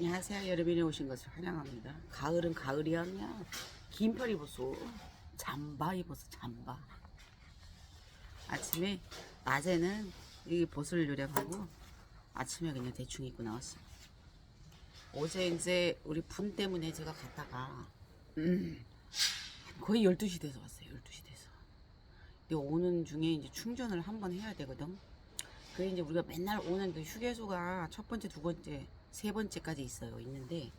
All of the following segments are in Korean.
안녕하세요. 여러분이 오신 것을 환영합니다. 가을은 가을이 아니야. 긴팔 입었어. 잠바 입었어. 잠바. 아침에 낮에는 이 벗을 요령하고 아침에 그냥 대충 입고 나왔어. 어제 이제 우리 분 때문에 제가 갔다가 거의 12시 돼서 왔어요. 12시 돼서. 근데 오는 중에 이제 충전을 한번 해야 되거든. 그래 이제 우리가 맨날 오는 그 휴게소가 첫 번째, 두 번째, 세 번째까지 있어요. 있는데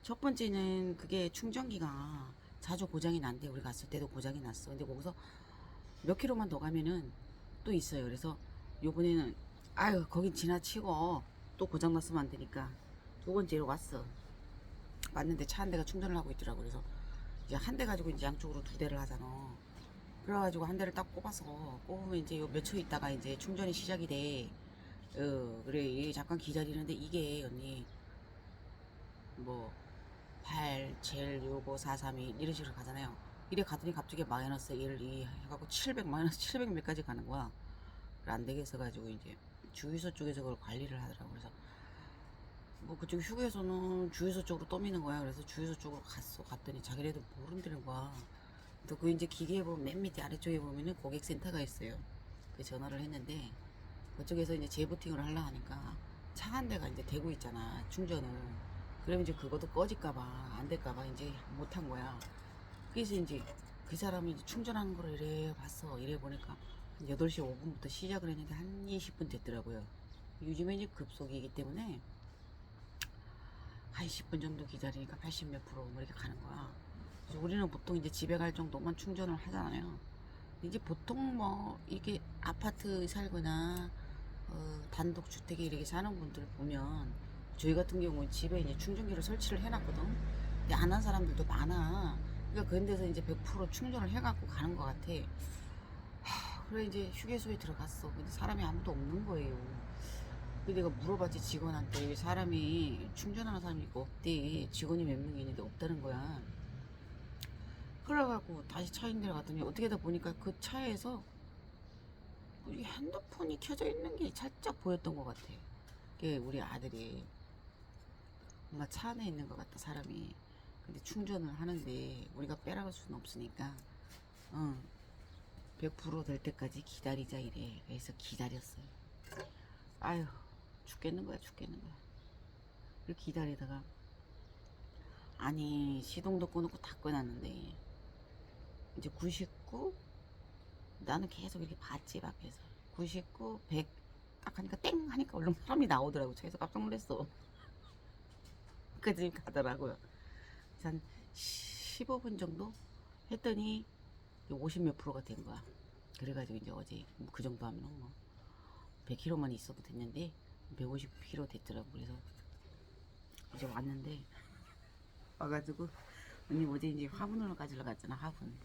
첫 번째는 그게 충전기가 자주 고장이 난대. 우리 갔을 때도 고장이 났어. 근데 거기서 몇 킬로만 더 가면은 또 있어요. 그래서 요번에는 아유 거긴 지나치고 또 고장 났으면 안 되니까 두 번째로 왔어. 왔는데 차 한 대가 충전을 하고 있더라고. 그래서 이제 한 대 가지고 이제 양쪽으로 두 대를 하잖아. 그래가지고 한 대를 딱 꼽아서 꼽으면 이제 요 몇 초 있다가 이제 충전이 시작이 돼. 그래 잠깐 기다리는데 이게 언니 뭐 8, 7, 6, 5, 4, 3, 2 이런 식으로 가잖아요. 이래 가더니 갑자기 마이너스 1, 2 해갖고 700 마이너스 700 몇까지 가는 거야. 그래 안 되겠어 가지고 이제 주유소 쪽에서 그걸 관리를 하더라고. 그래서 뭐 그쪽 휴게소는 주유소 쪽으로 떠미는 거야. 그래서 주유소 쪽으로 갔어. 갔더니 자기네도 모른다는 거야. 또 그 이제 기계에 보면 맨 밑에 아래쪽에 보면은 고객센터가 있어요. 그 전화를 했는데 그쪽에서 이제 재부팅을 하려 하니까 차 한 대가 이제 대고 있잖아 충전을. 그러면 이제 그것도 꺼질까봐 안 될까봐 이제 못한 거야. 그래서 이제 그 사람이 이제 충전하는 거를 이래 봤어. 이래 보니까 한 8시 5분부터 시작을 했는데 한 20분 됐더라고요. 요즘에 이제 급속이기 때문에 한 10분 정도 기다리니까 80 몇 프로 뭐 이렇게 가는 거야. 그래서 우리는 보통 이제 집에 갈 정도만 충전을 하잖아요. 이제 보통 뭐 이게 아파트 살거나 단독 주택에 이렇게 사는 분들 보면 저희 같은 경우는 집에 이제 충전기를 설치를 해놨거든. 근데 안 한 사람들도 많아. 그러니까 그런 데서 이제 100% 충전을 해갖고 가는 것 같아. 그래 이제 휴게소에 들어갔어. 근데 사람이 아무도 없는 거예요. 근데 내가 물어봤지 직원한테 왜 사람이 충전하는 사람이 있고 없대. 직원이 몇 명이 있는데 없다는 거야. 그래갖고 다시 차인 데로 갔더니 어떻게 다 보니까 그 차에서 우리 핸드폰이 켜져 있는 게 살짝 보였던 것 같아. 그게 우리 아들이 뭔가 차 안에 있는 것 같다 사람이. 근데 충전을 하는데 우리가 빼라갈 수는 없으니까 100%될 때까지 기다리자 이래. 그래서 기다렸어요. 아유 죽겠는 거야 죽겠는 거야. 그렇게 기다리다가 아니 시동도 꺼놓고 다 꺼놨는데 이제 99 나는 계속 이렇게 봤지 밖에서 99 100 딱 하니까 땡 하니까 얼른 사람이 나오더라고. 차에서 깜짝 놀랐어. 그 집 가더라고요. 그래서 한 15분 정도 했더니 50 몇 프로가 된 거야. 그래가지고 이제 어제 그 정도 하면 뭐 100km만 있어도 됐는데 150km 됐더라고. 그래서 이제 왔는데 와가지고 언니 어제 이제 화분으로 가지러 갔잖아 화분.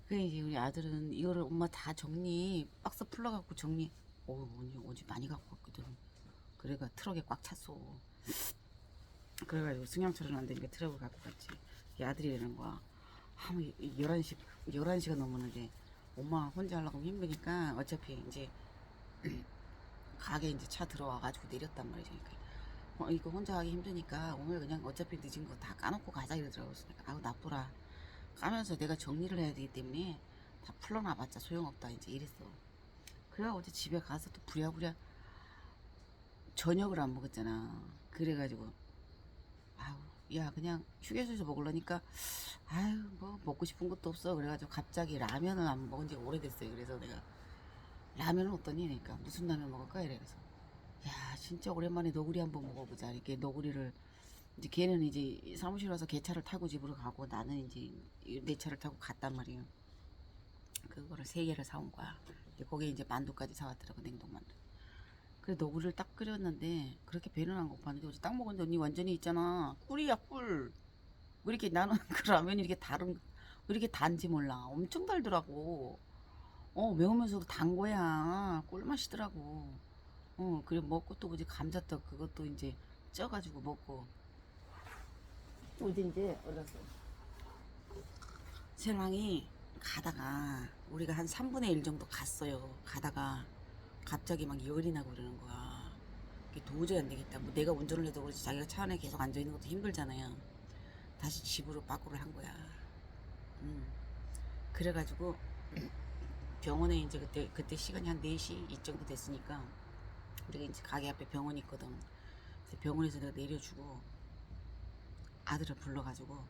그래 이제 우리 아들은 이거를 엄마 다 정리 박스 풀러갖고 정리. 언니 어제 많이 갖고 왔거든. 그래가 트럭에 꽉 찼어. 그래가지고 승용차로는 안 되니까 트럭을 갖고 갔지. 이 아들이라는 거야. 한 11시가 넘었는데 엄마 혼자 하려고 하면 힘드니까 어차피 이제 가게 이제 차 들어와가지고 내렸단 말이지. 그러니까 이거 혼자 하기 힘드니까 오늘 그냥 어차피 늦은 거 다 까놓고 가자 이러더라고. 그러니까 아우 나쁘라. 까면서 내가 정리를 해야 되기 때문에 다 풀러놔봤자 소용없다 이제 이랬어. 그래 어제 집에 가서 또 부랴부랴 저녁을 안 먹었잖아. 그래가지고 아우 야 그냥 휴게소에서 먹으려니까 아유 뭐 먹고 싶은 것도 없어. 그래가지고 갑자기 라면을 안 먹은 지 오래됐어요. 그래서 내가 라면을 어떠니? 그러니까 무슨 라면 먹을까? 이래. 그래서 야 진짜 오랜만에 너구리 한번 먹어보자. 이렇게 너구리를 이제 걔는 이제 사무실 와서 걔차를 타고 집으로 가고 나는 이제 내 차를 타고 갔단 말이에요. 그거를 3개를 사온 거야. 근데 거기에 이제 만두까지 사왔더라고 냉동만두. 그래 너구리를 딱 끓였는데 그렇게 배는 안 고팠는데 어제 딱 먹었는데 언니 완전히 있잖아 꿀이야 꿀. 왜 이렇게 나는 그 라면이 이렇게 다른 왜 이렇게 단지 몰라. 엄청 달더라고. 매우면서도 단 거야. 꿀맛이더라고. 그래 먹고 또 이제 감자떡 그것도 이제 쪄가지고 먹고 이제 얼었어. 신랑이 가다가 우리가 한 3분의 1 정도 갔어요. 가다가 갑자기 막 열이 나고 그러는 거야. 이게 도저히 안 되겠다. 뭐 내가 운전을 해도 그렇지 자기가 차 안에 계속 앉아 있는 것도 힘들잖아요. 다시 집으로 빠꾸를 한 거야. 그래가지고 병원에 이제 그때 시간이 한 4시 이 정도 됐으니까 우리가 이제 가게 앞에 병원이 있거든. 그래서 병원에서 내가 내려주고 아들을 불러가지고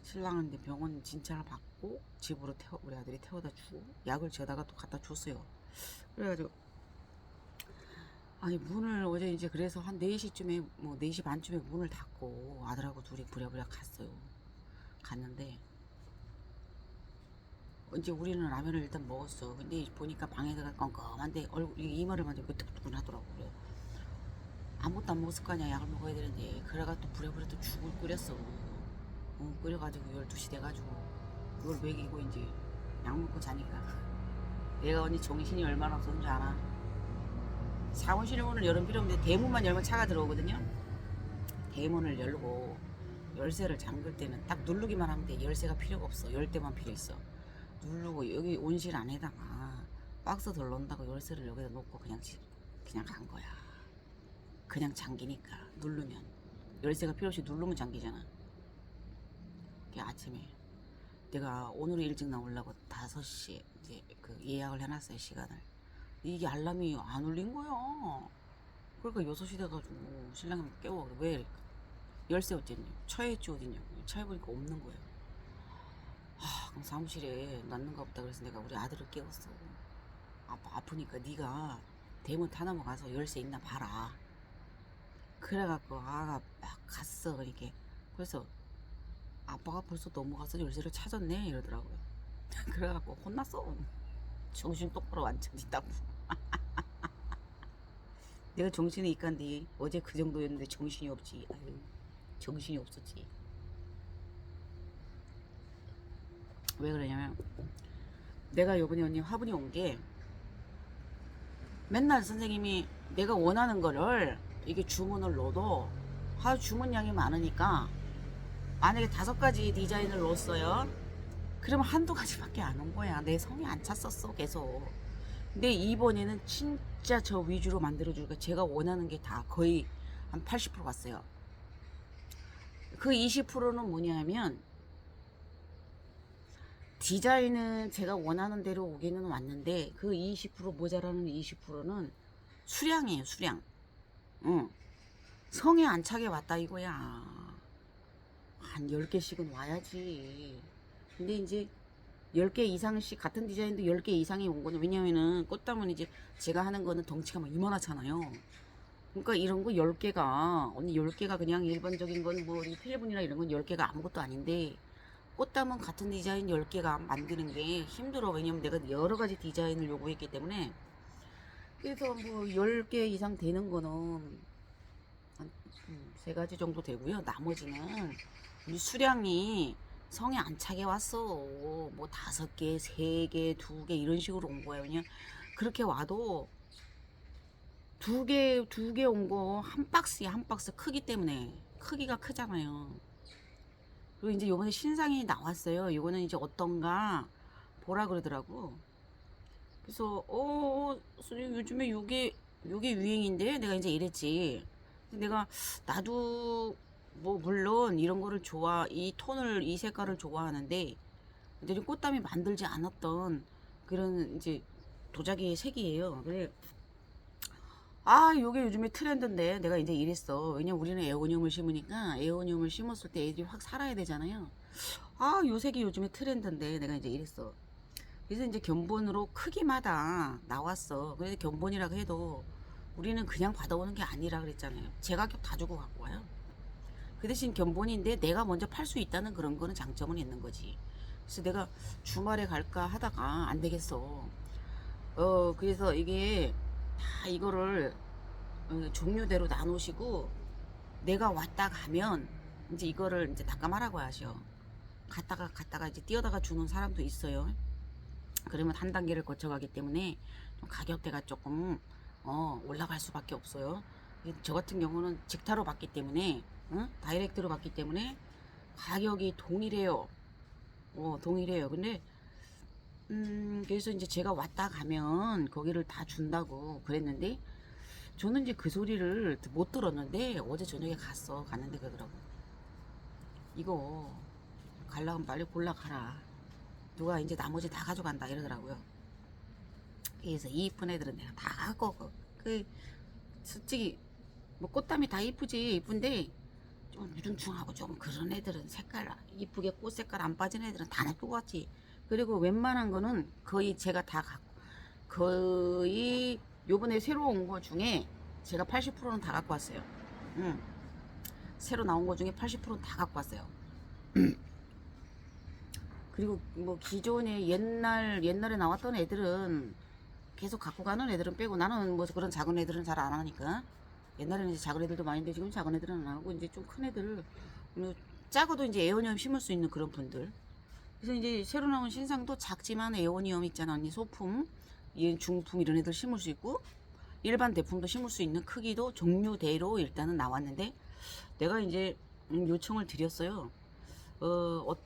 신랑은 이제 병원 진찰을 받고 집으로 우리 아들이 태워다 주고 약을 저다가 또 갖다 줬어요. 그래가지고 아니 문을 어제 이제 그래서 한 4시쯤에 뭐 4시 반쯤에 문을 닫고 아들하고 둘이 부랴부랴 갔어요. 갔는데 이제 우리는 라면을 일단 먹었어. 근데 보니까 방에다가 껌껌한데 얼굴 이마를 만지고 뜨끈뜨끈하더라고. 그래. 아무것도 안 먹었을 거 아니야. 약을 먹어야 되는데 그래가 또 부랴부랴 또 죽을 끓였어. 끓여가지고 12시 돼가지고 그걸 먹이고 이제 약 먹고 자니까 얘가 언니 정신이 얼마나 없었는지 알아. 사무실에 문을 열은 필요 없는데 대문만 열면 차가 들어오거든요. 대문을 열고 열쇠를 잠글 때는 딱 누르기만 하면 돼. 열쇠가 필요가 없어. 열 때만 필요 있어. 누르고 여기 온실 안에다가 박스 덜 넣는다고 열쇠를 여기다 놓고 그냥 간 거야. 그냥 잠기니까 누르면 열쇠가 필요 없이 누르면 잠기잖아. 아침에 내가 오늘 일찍 나오려고 5시에 이제 그 예약을 해놨어요. 시간을. 이게 알람이 안 울린 거야. 그러니까 6시 돼가지고 신랑이 깨워. 왜 열쇠 어쨌냐, 차에 있지 어딨냐고. 차에 보니까 없는 거예요. 그럼 사무실에 놨는가 보다. 그래서 내가 우리 아들을 깨웠어. 아빠 아프니까 네가 대문 타나무 가서 열쇠 있나 봐라. 그래갖고 아가 막 갔어. 그러니까 그래서 아빠가 벌써 넘어가서 열쇠를 찾았네 이러더라고요. 그래갖고 혼났어. 정신 똑바로 안 차린다고. 내가 정신이 이간데 어제 그 정도였는데 정신이 없지. 아유, 정신이 없었지. 왜 그러냐면 내가 요번에 언니 화분이 온 게 맨날 선생님이 내가 원하는 거를 이게 주문을 넣어도 주문량이 많으니까 만약에 5가지 디자인을 넣었어요. 그러면 한두 가지밖에 안 온 거야. 내 성이 안 찼었어 계속. 근데 이번에는 진짜 저 위주로 만들어주니까 제가 원하는 게 다 거의 한 80% 갔어요. 그 20%는 뭐냐면 디자인은 제가 원하는 대로 오기는 왔는데 그 20% 모자라는 20%는 수량이에요. 수량. 성에 안 차게 왔다 이거야. 한 10개씩은 와야지. 근데 이제 10개 이상씩 같은 디자인도 10개 이상이 온 거는 왜냐면은 꽃다면 이제 제가 하는 거는 덩치가 막 이만하잖아요. 그러니까 이런 거 10개가 언니 10개가 그냥 일반적인 건 뭐 리필분이나 이런 건 10개가 아무것도 아닌데 꽃다면 같은 디자인 10개가 만드는 게 힘들어. 왜냐면 내가 여러 가지 디자인을 요구했기 때문에. 그래서 뭐 10개 이상 되는 거는 한 3가지 정도 되고요. 나머지는 우리 수량이 성에 안 차게 왔어. 뭐 5개, 3개, 2개 이런 식으로 온 거예요. 그냥 그렇게 와도 2개 온 거 한 박스야. 한 박스 크기 때문에. 크기가 크잖아요. 그리고 이제 요번에 신상이 나왔어요. 요거는 이제 어떤가 보라 그러더라고. 그래서 선생님 요즘에 요게 유행인데 내가 이제 이랬지. 내가 나도 뭐 물론 이런 거를 이 톤을 이 색깔을 좋아하는데 근데 좀 꽃다미 만들지 않았던 그런 이제 도자기의 색이에요. 그래 요게 요즘에 트렌드인데 내가 이제 이랬어. 왜냐면 우리는 에오니움을 심으니까 에오니움을 심었을 때 애들이 확 살아야 되잖아요. 요 색이 요즘에 트렌드인데 내가 이제 이랬어. 그래서 이제 견본으로 크기마다 나왔어. 그래서 견본이라고 해도 우리는 그냥 받아오는 게 아니라 그랬잖아요. 제 가격 다 주고 갖고 와요. 그 대신 견본인데 내가 먼저 팔 수 있다는 그런 거는 장점은 있는 거지. 그래서 내가 주말에 갈까 하다가 안 되겠어. 그래서 이게 다 이거를 종류대로 나누시고 내가 왔다 가면 이제 이거를 이제 닦아말하고 하셔. 갔다가 이제 뛰어다가 주는 사람도 있어요. 그러면 한 단계를 거쳐가기 때문에 좀 가격대가 조금 올라갈 수밖에 없어요. 저 같은 경우는 직타로 받기 때문에 다이렉트로 받기 때문에 가격이 동일해요. 동일해요. 근데 그래서 이제 제가 왔다 가면 거기를 다 준다고 그랬는데 저는 이제 그 소리를 못 들었는데 어제 저녁에 갔는데 그러더라고. 이거 갈라면 빨리 골라 가라. 누가 이제 나머지 다 가져간다 이러더라고요. 그래서 이쁜 애들은 내가 다 갖고 그 솔직히 뭐 꽃담이 다 이쁘지 이쁜데 좀 무중충하고 좀 그런 애들은 색깔 이쁘게 꽃 색깔 안 빠진 애들은 다 냅두고 왔지. 그리고 웬만한 거는 거의 제가 다 갖고 거의 요번에 새로 온 거 중에 제가 80%는 다 갖고 왔어요. 새로 나온 거 중에 80%는 다 갖고 왔어요. 그리고 뭐 기존에 옛날에 나왔던 애들은 계속 갖고 가는 애들은 빼고 나는 뭐 그런 작은 애들은 잘 안 하니까. 옛날에는 이제 작은 애들도 많은데 지금 작은 애들은 안 하고 이제 좀 큰 애들 뭐 작아도 이제 에어니엄 심을 수 있는 그런 분들. 그래서 이제 새로 나온 신상도 작지만 에어니엄 있잖아 언니 소품, 중품 이런 애들 심을 수 있고 일반 대품도 심을 수 있는 크기도 종류대로 일단은 나왔는데 내가 이제 요청을 드렸어요.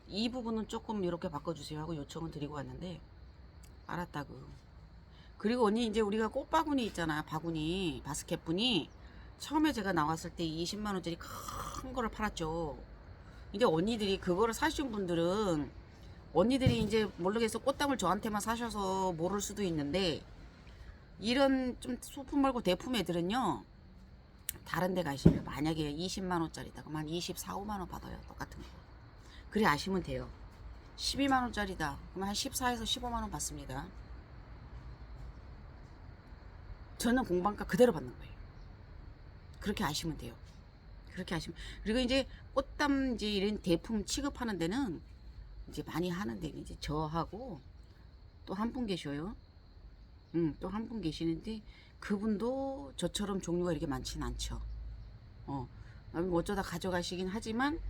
이 부분은 조금 이렇게 바꿔주세요 하고 요청을 드리고 왔는데 알았다고. 그리고 언니 이제 우리가 꽃바구니 있잖아. 바구니 바스켓분이 처음에 제가 나왔을 때 20만원짜리 큰 거를 팔았죠. 이제 언니들이 그거를 사신 분들은 언니들이 이제 모르겠어 꽃다발 저한테만 사셔서 모를 수도 있는데 이런 좀 소품 말고 대품 애들은요 다른 데 가시면 만약에 20만원짜리다 그럼 한 24, 5만원 받아요. 똑같은 거. 그래 아시면 돼요. 12만원짜리다 그럼 한 14에서 15만원 받습니다. 저는 공방가 그대로 받는 거예요. 그렇게 아시면 돼요. 그렇게 아시면. 그리고 이제 꽃담 이제 이런 대품 취급하는 데는 이제 많이 하는 데는 이제 저하고 또 한 분 계셔요. 또 한 분 계시는데 그분도 저처럼 종류가 이렇게 많지는 않죠. 어쩌다 가져가시긴 하지만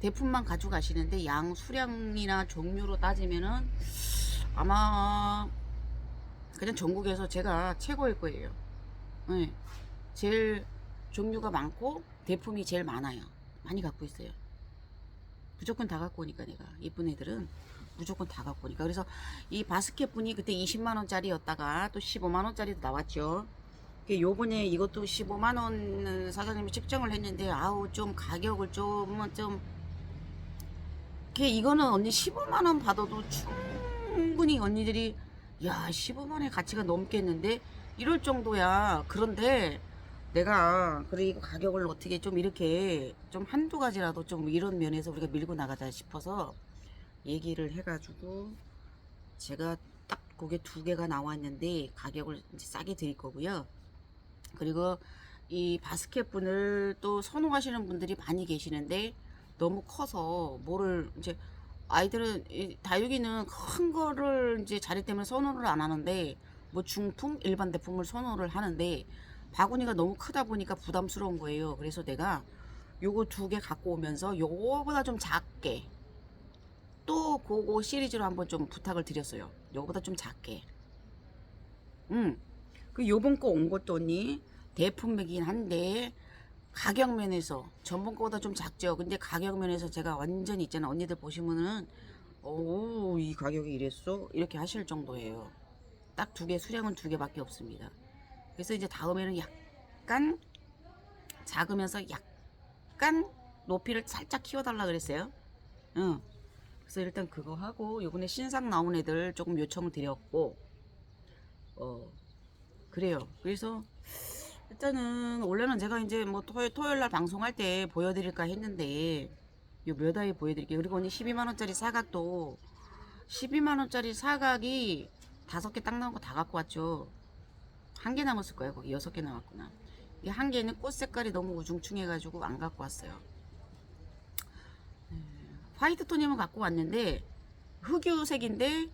대품만 가져가시는데 양 수량이나 종류로 따지면은 아마 그냥 전국에서 제가 최고일 거예요. 네. 제일 종류가 많고 대품이 제일 많아요. 많이 갖고 있어요. 무조건 다 갖고 오니까 내가 이쁜 애들은 무조건 다 갖고 오니까. 그래서 이 바스켓분이 그때 20만원짜리였다가 또 15만원짜리도 나왔죠. 요번에 이것도 15만원 사장님이 책정을 했는데 아우 좀 가격을 좀 이거는 언니 15만원 받아도 충분히 언니들이 야 15만원의 가치가 넘겠는데 이럴 정도야. 그런데 내가 그리고 가격을 어떻게 좀 이렇게 좀 한두 가지라도 좀 이런 면에서 우리가 밀고 나가자 싶어서 얘기를 해가지고 제가 딱 그게 2개가 나왔는데 가격을 이제 싸게 드릴 거고요. 그리고 이 바스켓분을 또 선호하시는 분들이 많이 계시는데 너무 커서 뭐를 이제 아이들은 다육이는 큰 거를 이제 자리 때문에 선호를 안 하는데 뭐 중품 일반 대품을 선호를 하는데 바구니가 너무 크다 보니까 부담스러운 거예요. 그래서 내가 요거 2개 갖고 오면서 요거보다 좀 작게 또 그거 시리즈로 한번 좀 부탁을 드렸어요. 요거보다 좀 작게. 그 요번 거 온 것도 언니 대품이긴 한데 가격 면에서 전번 거보다 좀 작죠. 근데 가격 면에서 제가 완전히 있잖아. 언니들 보시면은 이 가격이 이랬어? 이렇게 하실 정도예요. 딱 2개 수량은 2개밖에 없습니다. 그래서 이제 다음에는 약간 작으면서 약간 높이를 살짝 키워달라 그랬어요. 그래서 일단 그거 하고 요번에 신상 나온 애들 조금 요청을 드렸고 그래요. 그래서 일단은 원래는 제가 이제 뭐 토요일날 방송할 때 보여드릴까 했는데 요 몇 아이 보여드릴게요. 그리고 언니 12만원짜리 사각도 12만원짜리 사각이 5개 딱 나온 거 다 갖고 왔죠. 1개 남았을 거예요. 거기 6개 나왔구나. 이게 1개는 꽃 색깔이 너무 우중충해가지고 안 갖고 왔어요. 화이트 톤이면 갖고 왔는데 흑유색인데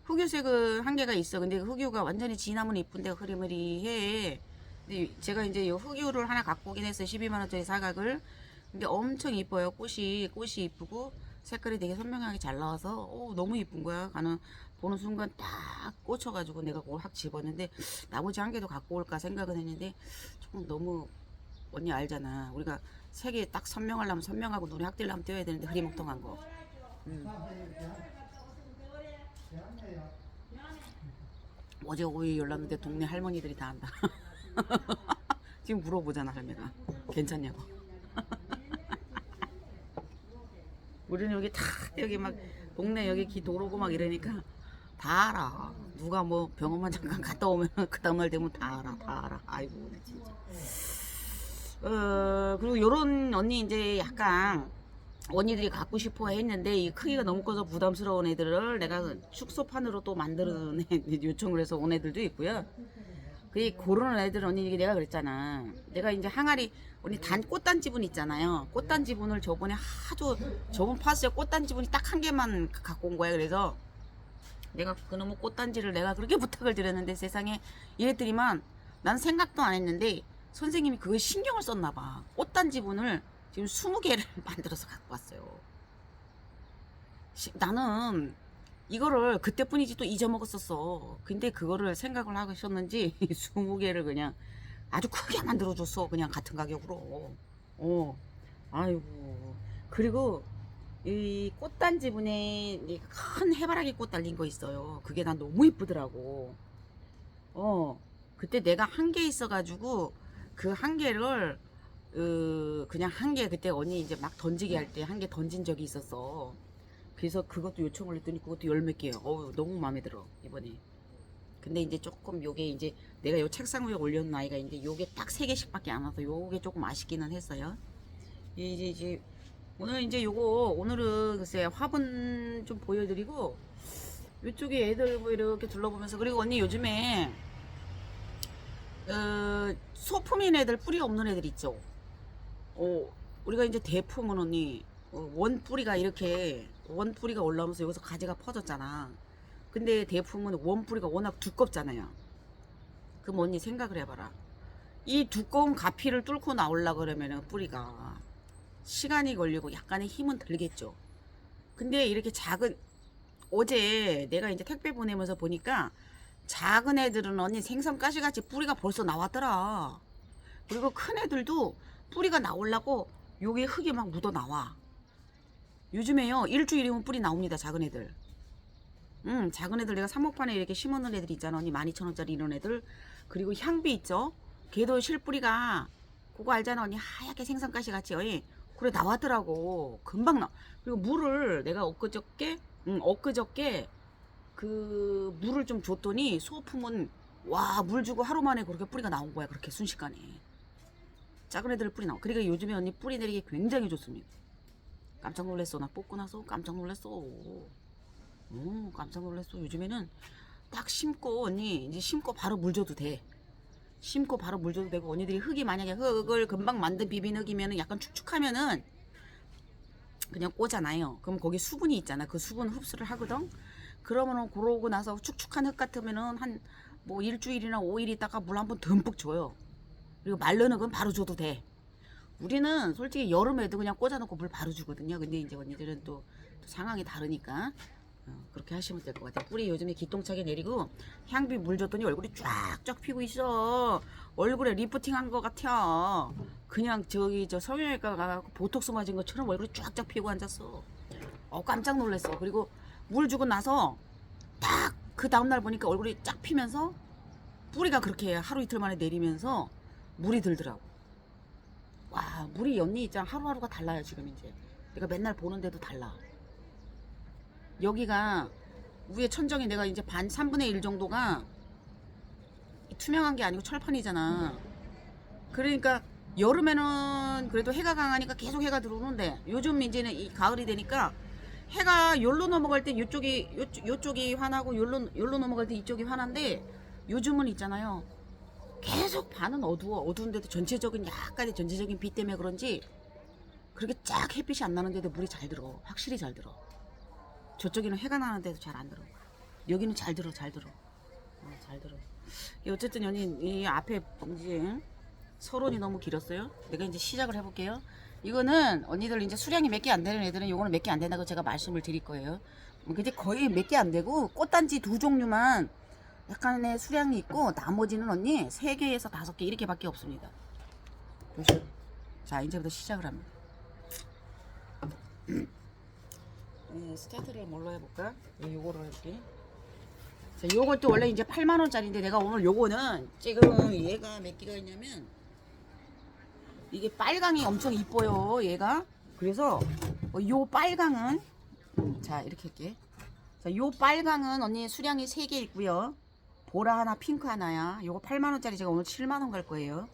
흑유색은 1개가 있어. 근데 흑유가 완전히 진하면 이쁜데 흐리흐리해. 근데 제가 이제 요 흑유를 하나 갖고 오긴 했어요. 12만원짜리 사각을. 근데 엄청 이뻐요. 꽃이 이쁘고 색깔이 되게 선명하게 잘 나와서 너무 이쁜 거야. 보는 순간 딱 꽂혀가지고 내가 그걸 확 집었는데 나머지 1개도 갖고 올까 생각은 했는데 조금 너무 언니 알잖아. 우리가 색이 딱 선명하려면 선명하고 눈에 확 띄려면 띄어야 되는데 흐리멍텅한 거. 어제 오이 열렀는데 동네 할머니들이 다 한다. 지금 물어보잖아 할매가. 괜찮냐고. 우리는 여기 다 여기 막 동네 여기 기 도로고 막 이러니까 다 알아. 누가 뭐 병원만 잠깐 갔다 오면 그 다음날 되면 다 알아. 다 알아. 아이고 진짜. 그리고 요런 언니 이제 약간 언니들이 갖고 싶어 했는데 이 크기가 너무 커서 부담스러운 애들을 내가 축소판으로 또 만드는 요청을 해서 온 애들도 있고요. 그런 애들 언니 내가 그랬잖아. 내가 이제 항아리 언니 꽃단 지분 있잖아요. 꽃단 지분을 저번에 저번 파스에 꽃단 지분이 딱 한 개만 갖고 온 거야. 그래서 내가 그놈의 꽃단지를 내가 그렇게 부탁을 드렸는데 세상에 이랬더니만 난 생각도 안 했는데 선생님이 그걸 신경을 썼나 봐. 꽃단 지분을 지금 20개를 만들어서 갖고 왔어요. 나는 이거를 그때뿐이지 또 잊어먹었었어. 근데 그거를 생각을 하셨는지 20개를 그냥 아주 크게 만들어줬어. 그냥 같은 가격으로. 아이고. 그리고 이 꽃단 지분에 큰 해바라기 꽃 달린 거 있어요. 그게 난 너무 이쁘더라고. 그때 내가 한 개 있어가지고 그 한 개를 그냥 한 개 그때 언니 이제 막 던지기 할 때 한 개 던진 적이 있었어. 그래서 그것도 요청을 했더니 그것도 열 몇 개예요. 너무 마음에 들어 이번에. 근데 이제 조금 요게 이제 내가 요 책상 위에 올려놓은 아이가 있는데 요게 딱 3개씩밖에 안 와서 요게 조금 아쉽기는 했어요. 이제 오늘 이제 요거 오늘은 글쎄 화분 좀 보여드리고 이쪽에 애들 뭐 이렇게 둘러보면서 그리고 언니 요즘에 소품인 애들 뿌리 없는 애들 있죠. 우리가 이제 대품은 언니 원 뿌리가 올라오면서 여기서 가지가 퍼졌잖아. 근데 대품은 원 뿌리가 워낙 두껍잖아요. 그럼 언니 생각을 해봐라. 이 두꺼운 가피를 뚫고 나오려고 그러면은 뿌리가 시간이 걸리고 약간의 힘은 들겠죠. 근데 이렇게 어제 내가 이제 택배 보내면서 보니까 작은 애들은 언니 생선가시같이 뿌리가 벌써 나왔더라. 그리고 큰 애들도 뿌리가 나오려고 여기 흙이 막 묻어 나와. 요즘에요 일주일이면 뿌리 나옵니다. 작은 애들. 작은 애들 내가 사목판에 이렇게 심어놓은 애들 있잖아 언니 12,000원짜리 이런 애들. 그리고 향비 있죠. 걔도 실뿌리가 그거 알잖아 언니 하얗게 생선가시같이 그래 나왔더라고. 금방 그리고 물을 내가 엊그저께 그 물을 좀 줬더니 소품은 물 주고 하루 만에 그렇게 뿌리가 나온 거야. 그렇게 순식간에 작은 애들 뿌리 나와. 그러니까 요즘에 언니 뿌리 내리기 굉장히 좋습니다. 깜짝 놀랐어. 나 뽑고 나서 깜짝 놀랐어. 깜짝 놀랐어. 요즘에는 딱 심고 언니 이제 심고 바로 물 줘도 돼. 심고 바로 물 줘도 되고 언니들이 흙이 만약에 흙을 금방 만든 비빈 흙이면은 약간 축축하면은 그냥 꽂아놔요. 그럼 거기 수분이 있잖아. 그 수분 흡수를 하거든. 그러면은 그러고 나서 축축한 흙 같으면은 한 뭐 일주일이나 5일 있다가 물 한번 듬뿍 줘요. 그리고 마른 흙은 바로 줘도 돼. 우리는 솔직히 여름에도 그냥 꽂아놓고 물 바로 주거든요. 근데 이제 언니들은 또 상황이 다르니까 그렇게 하시면 될 것 같아요. 뿌리 요즘에 기똥차게 내리고 향비 물 줬더니 얼굴이 쫙쫙 피고 있어. 얼굴에 리프팅 한 것 같아. 그냥 저 성형외과 가서 보톡스 맞은 것처럼 얼굴이 쫙쫙 피고 앉았어. 깜짝 놀랐어. 그리고 물 주고 나서 딱 그 다음날 보니까 얼굴이 쫙 피면서 뿌리가 그렇게 하루 이틀 만에 내리면서 물이 들더라고. 물이 언니 있잖아. 하루하루가 달라요 지금 이제. 내가 맨날 보는데도 달라. 여기가 위에 천정이 내가 이제 3분의 1 정도가 투명한 게 아니고 철판이잖아. 그러니까 여름에는 그래도 해가 강하니까 계속 해가 들어오는데 요즘 이제는 이 가을이 되니까 해가 요로 넘어갈 때 요쪽이 환하고 요로 넘어갈 때 이쪽이 환한데 요즘은 있잖아요. 계속 반은 어두운데도 약간의 전체적인 빛 때문에 그런지 그렇게 쫙 햇빛이 안 나는데도 물이 잘 들어. 확실히 잘 들어. 저쪽에는 해가 나는데도 잘 안 들어. 여기는 잘 들어. 잘 들어. 어쨌든 연인 이 앞에 봉지 서론이 너무 길었어요. 내가 이제 시작을 해볼게요. 이거는 언니들 이제 수량이 몇 개 안 되는 애들은 요거는 몇 개 안 된다고 제가 말씀을 드릴 거예요. 근데 거의 몇 개 안 되고 꽃단지 2종류만 약간의 수량이 있고 나머지는 언니 3개에서 5개 이렇게밖에 없습니다. 보시죠. 자 이제부터 시작을 합니다. 스타트를 뭘로 해볼까? 요거로 해볼게. 자, 요것도 원래 이제 8만원짜리인데 내가 오늘 요거는 지금 얘가 몇 개가 있냐면 이게 빨강이 엄청 이뻐요 얘가. 그래서 요 빨강은 자 이렇게 할게. 자, 요 빨강은 언니 수량이 3개 있고요. 보라 하나 핑크 하나야. 요거 8만원짜리 제가 오늘 7만원 갈 거예요.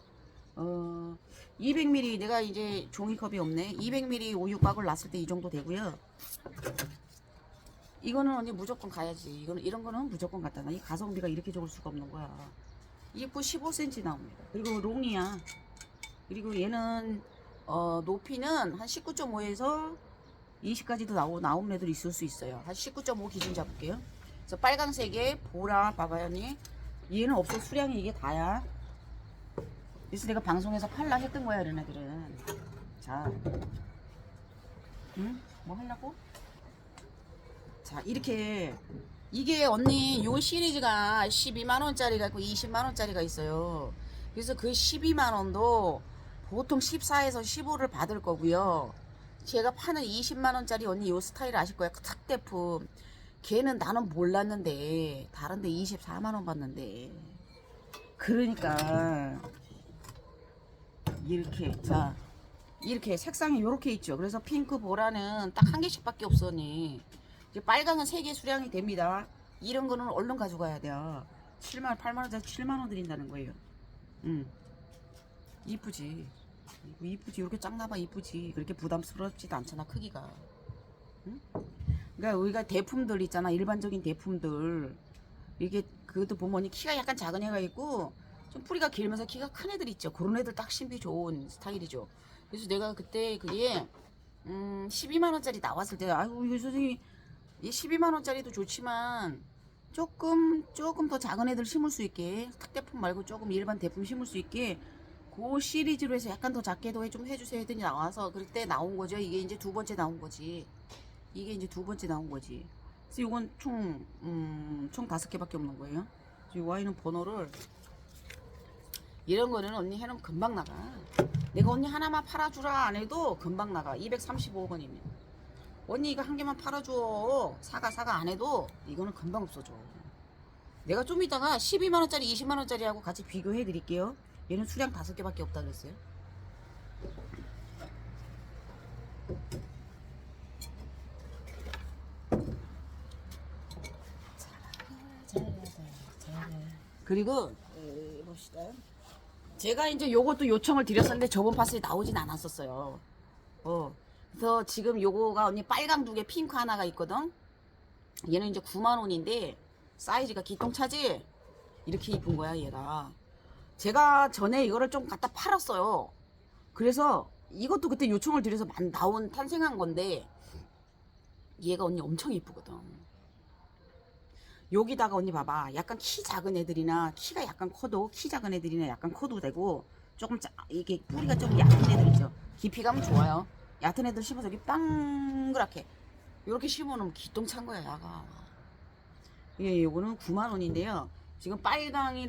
200ml 내가 이제 종이컵이 없네. 200ml 우유곽을 놨을 때 이 정도 되고요. 이거는 언니 무조건 가야지. 이거는 이런 거는 무조건 갖다 놔. 이 가성비가 이렇게 좋을 수가 없는 거야. 이거 15cm 나옵니다. 그리고 롱이야. 그리고 얘는 높이는 한 19.5에서 20까지도 나온 애들 있을 수 있어요. 한 19.5 기준 잡을게요. 그래서 빨강색에 보라 봐봐요 언니. 얘는 없어. 수량이 이게 다야. 그래서 내가 방송에서 팔라 했던 거야 얘네들은. 자, 응? 뭐 하려고? 자 이렇게 이게 언니 요 시리즈가 12만원짜리가 있고 20만원짜리가 있어요. 그래서 그 12만원도 보통 14에서 15를 받을 거고요. 제가 파는 20만원짜리 언니 요 스타일 아실 거야. 특대품. 걔는 나는 몰랐는데 다른데 24만원 받는데. 그러니까 이렇게 자 이렇게 색상이 요렇게 있죠. 그래서 핑크 보라는 딱 한 개씩 밖에 없어 언니. 이제 빨강은 3개 수량이 됩니다. 이런 거는 얼른 가져가야 돼요. 7만 8만원짜리 7만원 드린다는 거예요. 이쁘지. 이쁘지. 이렇게 쫙 나봐. 이쁘지. 그렇게 부담스럽지도 않잖아 크기가. 응? 그러니까 우리가 대품들 있잖아. 일반적인 대품들 이게 그것도 보면 키가 약간 작은 애가 있고 좀 뿌리가 길면서 키가 큰 애들 있죠. 그런 애들 딱 신비 좋은 스타일이죠. 그래서 내가 그때 그게 12만원짜리 나왔을 때 아이고 이거 선생님 이 12만원짜리도 좋지만 조금 더 작은 애들 심을 수 있게 특대품 말고 조금 일반 대품 심을 수 있게 그 시리즈로 해서 약간 더 작게도 좀 해주세요 했더니 나와서 그때 나온 거죠. 이게 이제 2번째 나온 거지. 이게 이제 2번째 나온 거지. 그래서 이건 총 5개밖에 없는 거예요. 이 와인은 번호를 이런 거는 언니 해놓으면 금방 나가. 내가 언니 하나만 팔아주라 안 해도 금방 나가. 235번이면 언니 이거 한 개만 팔아줘. 사가 안 해도 이거는 금방 없어져. 내가 좀 이따가 12만원짜리 20만원짜리하고 같이 비교해 드릴게요. 얘는 수량 5개밖에 없다 그랬어요. 그리고 봅시다. 제가 이제 요것도 요청을 드렸었는데 저번 파스에 나오진 않았었어요. 그래서 지금 요거가 언니 빨강 2개 핑크 하나가 있거든. 얘는 이제 9만원인데 사이즈가 기똥차지? 이렇게 이쁜 거야 얘가. 제가 전에 이거를 좀 갖다 팔았어요. 그래서 이것도 그때 요청을 드려서 탄생한 건데 얘가 언니 엄청 이쁘거든. 여기다가 언니 봐봐. 약간 키 작은 애들이나 키가 약간 커도 키 작은 애들이나 약간 커도 되고 조금 이게 뿌리가 좀 얕은 애들 있죠. 깊이감은 좋아요. 얕은 애들 심어서 여기 빵그랗게 이렇게 심어놓으면 기똥찬 거야 야가. 예, 요거는 9만원인데요 지금 빨강이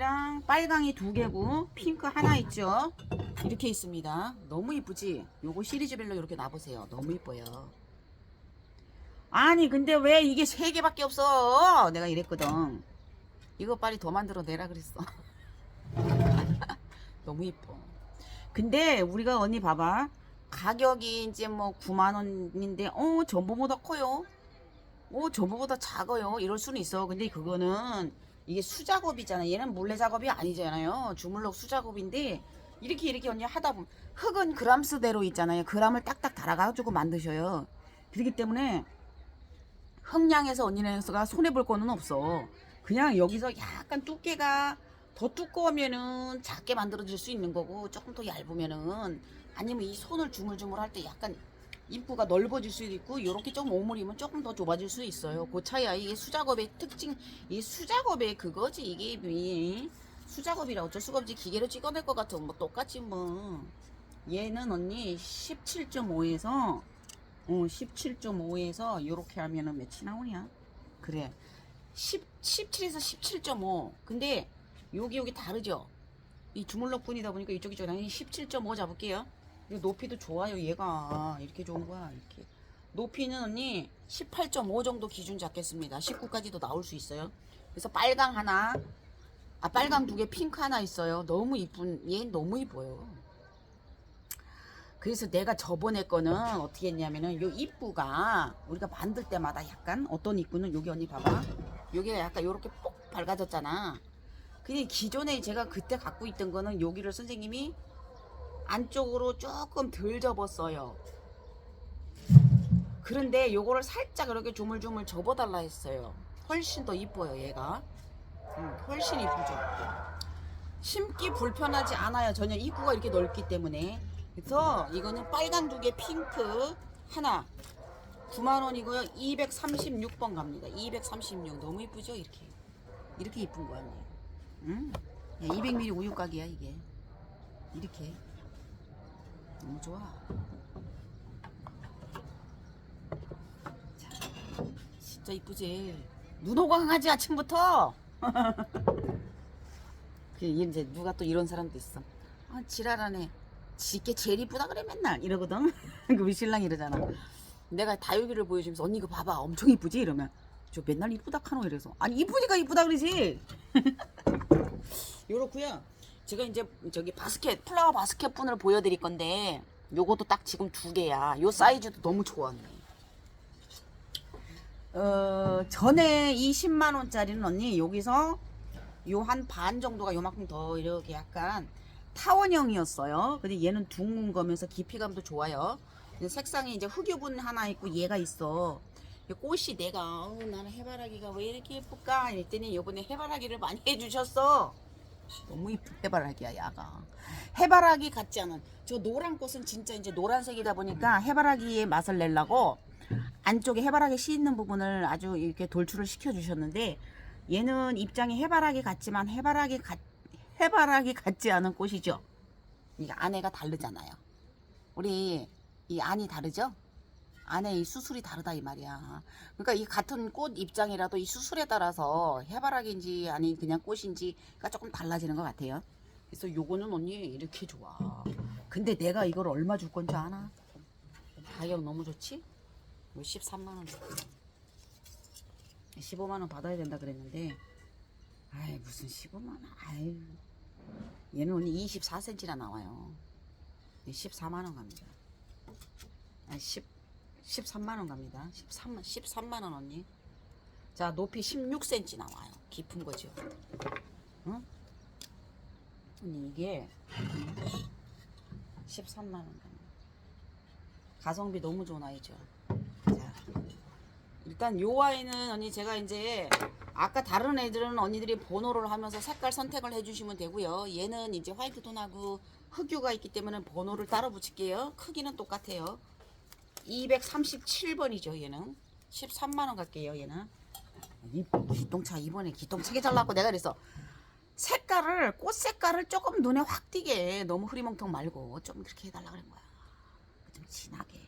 2개고 핑크 하나 있죠. 이렇게 있습니다. 너무 이쁘지? 요거 시리즈별로 이렇게 놔보세요. 너무 이뻐요. 아니 근데 왜 이게 3개밖에 없어? 내가 이랬거든. 이거 빨리 더 만들어 내라 그랬어. 너무 이뻐. 근데 우리가 언니 봐봐. 가격이 이제 뭐 9만원인데 전보보다 커요. 전보보다 작아요. 이럴 수는 있어. 근데 그거는 이게 수작업이잖아. 얘는 물레 작업이 아니잖아요. 주물럭 수작업인데 이렇게 언니 하다 보면 흙은 그람수대로 있잖아요. 그람을 딱딱 달아가지고 만드셔요. 그렇기 때문에 흙량에서 언니네가 손해볼 거는 없어. 그냥 여기서 약간 두께가 더 두꺼우면은 작게 만들어 줄 수 있는 거고 조금 더 얇으면은 아니면 이 손을 주물주물 할 때 약간 입구가 넓어질 수도 있고 이렇게 좀 오므리면 조금 더 좁아질 수 있어요. 그 차이야. 이게 수작업의 특징. 이 수작업의 그거지. 이게 수작업이라 어쩔 수가 없지. 기계로 찍어낼 것 같아. 뭐 똑같지 뭐. 얘는 언니 17.5에서 17.5에서 이렇게 하면은 몇이 나오냐? 그래. 17에서 17.5. 근데 여기 다르죠? 이 주물럭분이다 보니까 이쪽이 좀 17.5 잡을게요. 높이도 좋아요. 얘가 이렇게 좋은 거야. 이렇게 높이는 언니 18.5 정도 기준 잡겠습니다. 19까지도 나올 수 있어요. 그래서 빨강 하나, 빨강 2개 핑크 하나 있어요. 너무 이쁜. 얘 너무 이뻐요. 그래서 내가 저번에 거는 어떻게 했냐면은 요 입구가 우리가 만들 때마다 약간 어떤 입구는 여기 언니 봐봐. 여기가 약간 요렇게 뽁 밝아졌잖아. 근데 기존에 제가 그때 갖고 있던 거는 여기를 선생님이 안쪽으로 조금 덜 접었어요. 그런데 요거를 살짝 이렇게 조물조물 접어달라 했어요. 훨씬 더 이뻐요 얘가. 훨씬 이쁘죠. 심기 불편하지 않아요. 전혀 입구가 이렇게 넓기 때문에. 그래서 이거는 빨간 두 개 핑크 하나 9만원이고요 236번 갑니다. 236 너무 이쁘죠. 이렇게 이쁜 거야. 응? 200ml 우유각이야 이게. 이렇게 너무 좋아. 자, 진짜 이쁘지. 눈 호강하지 아침부터. 이제 누가 또 이런 사람도 있어. 아 지랄하네. 지게 제일 이쁘다 그래 맨날 이러거든. 우리 신랑이 이러잖아. 내가 다육이를 보여주면서 언니 이거 봐봐 엄청 이쁘지 이러면 저 맨날 이쁘다 카노 이래서 아니 이쁘니까 이쁘다 그러지. 요렇고요. 제가 이제 저기 바스켓 플라워 바스켓 분을 보여드릴 건데 요것도 딱 지금 2개야. 요 사이즈도 너무 좋았네. 전에 이 10만원짜리는 언니 여기서 요 한 반 정도가 요만큼 더 이렇게 약간 타원형이었어요. 근데 얘는 둥근 거면서 깊이감도 좋아요. 색상이 이제 흑유분 하나 있고 얘가 있어. 꽃이 내가 나는 해바라기가 왜 이렇게 예쁠까 이랬더니 요번에 해바라기를 많이 해주셨어. 너무 이쁜 해바라기야 야가. 해바라기 같지 않은 저 노란 꽃은 진짜 이제 노란색이다 보니까 해바라기의 맛을 내려고 안쪽에 해바라기 씨 있는 부분을 아주 이렇게 돌출을 시켜 주셨는데 얘는 입장이 해바라기 같지만 해바라기 같지 않은 꽃이죠. 이게 안에가 다르잖아요. 우리 이 안이 다르죠? 안에 이 수술이 다르다 이 말이야. 그러니까 이 같은 꽃 입장이라도 이 수술에 따라서 해바라기인지 아니 그냥 꽃인지가 조금 달라지는 것 같아요. 그래서 요거는 언니 이렇게 좋아. 근데 내가 이걸 얼마 줄 건지 아나? 가격 너무 좋지? 13만원 15만원 받아야 된다 그랬는데 아이 무슨 15만원 아유 얘는 언니 24cm나 나와요. 14만원 갑니다. 13만원 갑니다. 13만원 언니. 자 높이 16cm 나와요. 깊은 거죠. 응? 언니 이게 13만원 갑니다. 가성비 너무 좋은 아이죠. 자 일단 요 아이는 언니 제가 이제 아까 다른 애들은 언니들이 번호를 하면서 색깔 선택을 해주시면 되고요. 얘는 이제 화이트 톤하고 흑유가 있기 때문에 번호를 따로 붙일게요. 크기는 똑같아요. 237번이죠 얘는. 13만원 갈게요 얘는. 이 기똥차 이번에 기똥차게 잘랐고 내가 그래서 색깔을 꽃 색깔을 조금 눈에 확 띄게 너무 흐리멍텅 말고 좀 그렇게 해달라 그런 거야. 좀 진하게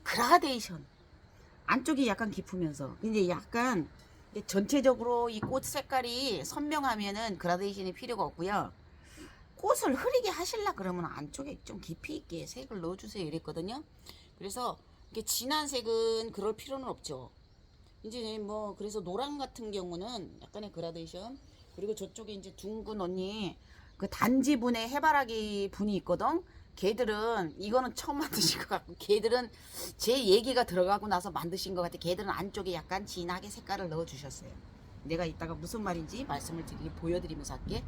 그라데이션 안쪽이 약간 깊으면서 이제 약간 전체적으로 이 꽃 색깔이 선명하면은 그라데이션이 필요가 없고요. 꽃을 흐리게 하실라 그러면 안쪽에 좀 깊이 있게 색을 넣어주세요 이랬거든요. 그래서 이렇게 진한 색은 그럴 필요는 없죠. 이제 뭐 그래서 노랑 같은 경우는 약간의 그라데이션 그리고 저쪽에 이제 둥근 언니 그 단지분의 해바라기 분이 있거든. 걔들은 이거는 처음 만드신 것 같고 걔들은 제 얘기가 들어가고 나서 만드신 것 같아. 걔들은 안쪽에 약간 진하게 색깔을 넣어 주셨어요. 내가 이따가 무슨 말인지 말씀을 드리게 보여드리면서 할게.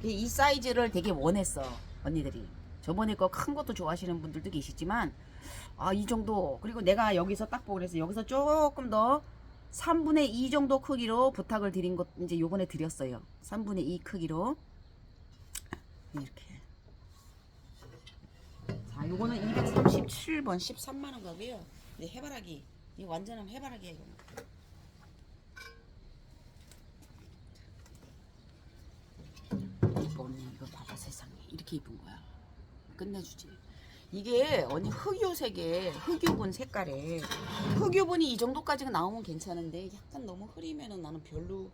이 사이즈를 되게 원했어 언니들이. 저번에 거 큰 것도 좋아하시는 분들도 계시지만 아 이 정도 그리고 내가 여기서 딱 보고 그래서 여기서 조금 더 3분의 2 정도 크기로 부탁을 드린 것 이제 요번에 드렸어요. 3분의 2 크기로 이렇게. 자, 요거는 237번 13만원 가고요. 네, 해바라기. 이 완전한 해바라기야, 이거는. 이뻐, 언니. 이거 봐봐, 세상에. 이렇게 이쁜 거야. 끝내주지. 이게, 언니, 흑유색에, 흑유분 색깔에, 흑유분이 이 정도까지는 나오면 괜찮은데, 약간 너무 흐리면은 나는 별로,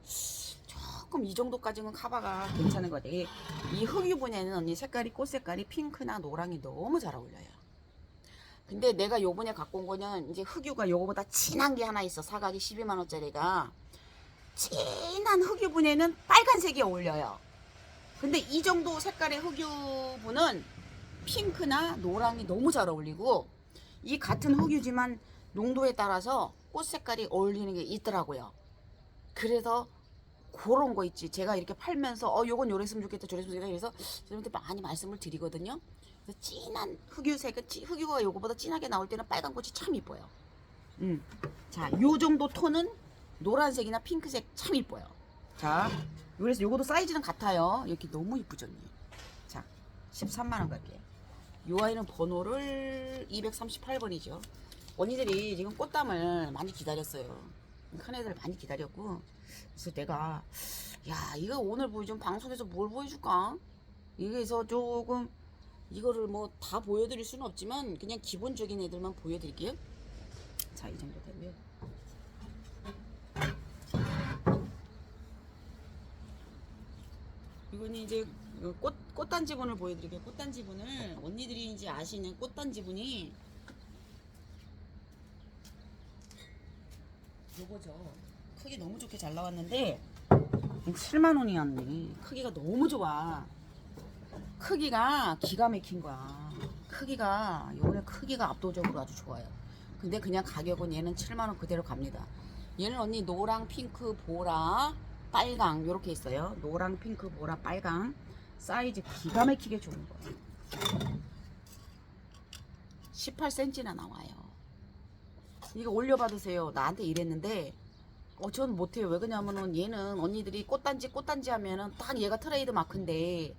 조금 이 정도까지는 카바가 괜찮은 것 같아. 이 흑유분에는 언니 색깔이 꽃 색깔이 핑크나 노랑이 너무 잘 어울려요. 근데 내가 요번에 갖고 온 거는 이제 흑유가 요거보다 진한 게 하나 있어. 사각이 12만원짜리가 진한 흑유분에는 빨간색이 어울려요. 근데 이 정도 색깔의 흑유분은 핑크나 노랑이 너무 잘 어울리고, 이 같은 흑유지만 농도에 따라서 꽃 색깔이 어울리는 게 있더라고요. 그래서 그런 거 있지. 제가 이렇게 팔면서 요건 요랬으면 좋겠다 저랬으면 좋겠다 그래서 저한테 많이 말씀을 드리거든요. 그래서 진한 흑유색은 흑유가 요거보다 진하게 나올 때는 빨간 꽃이 참 이뻐요. 자, 요 정도 톤은 노란색이나 핑크색 참 이뻐요. 자, 그래서 요것도 사이즈는 같아요. 이렇게 너무 이쁘죠. 자, 13만원 갈게요. 요 아이는 번호를 238번이죠. 언니들이 지금 꽃담을 많이 기다렸어요. 큰 애들 많이 기다렸고, 그래서 내가 야 이거 오늘 좀 방송에서 뭘 보여줄까? 이게서 조금 이거를 뭐 다 보여드릴 수는 없지만 그냥 기본적인 애들만 보여드릴게요. 자, 이 정도 되고요. 이거는 이제 꽃단지분을 보여드릴게요. 꽃단지분을 언니들이 이제 아시는 꽃단지분이 요거죠. 크기 너무 좋게 잘 나왔는데 7만원이었네. 크기가 너무 좋아. 크기가 기가 막힌 거야. 크기가 요번에 크기가 압도적으로 아주 좋아요. 근데 그냥 가격은 얘는 7만원 그대로 갑니다. 얘는 언니 노랑, 핑크, 보라, 빨강 요렇게 있어요. 노랑, 핑크, 보라, 빨강. 사이즈 기가 막히게 좋은 거예요. 18cm나 나와요. 이거 올려받으세요. 나한테 이랬는데 전 못해요. 왜 그러냐면은 얘는 언니들이 꽃단지 하면은 딱 얘가 트레이드 마크인데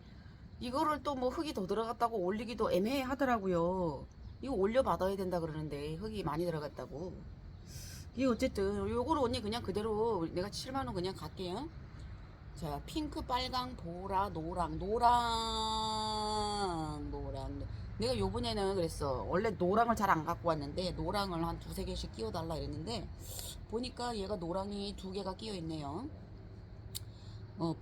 이거를 또 뭐 흙이 더 들어갔다고 올리기도 애매해 하더라고요. 이거 올려받아야 된다 그러는데 흙이 많이 들어갔다고. 이게 어쨌든 요거를 언니 그냥 그대로 내가 7만원 그냥 갈게요. 자, 핑크, 빨강, 보라, 노랑. 내가 요번에는 그랬어. 원래 노랑을 잘 안 갖고 왔는데 노랑을 한 2-3개씩 끼워달라 이랬는데 보니까 얘가 노랑이 2개가 끼어 있네요.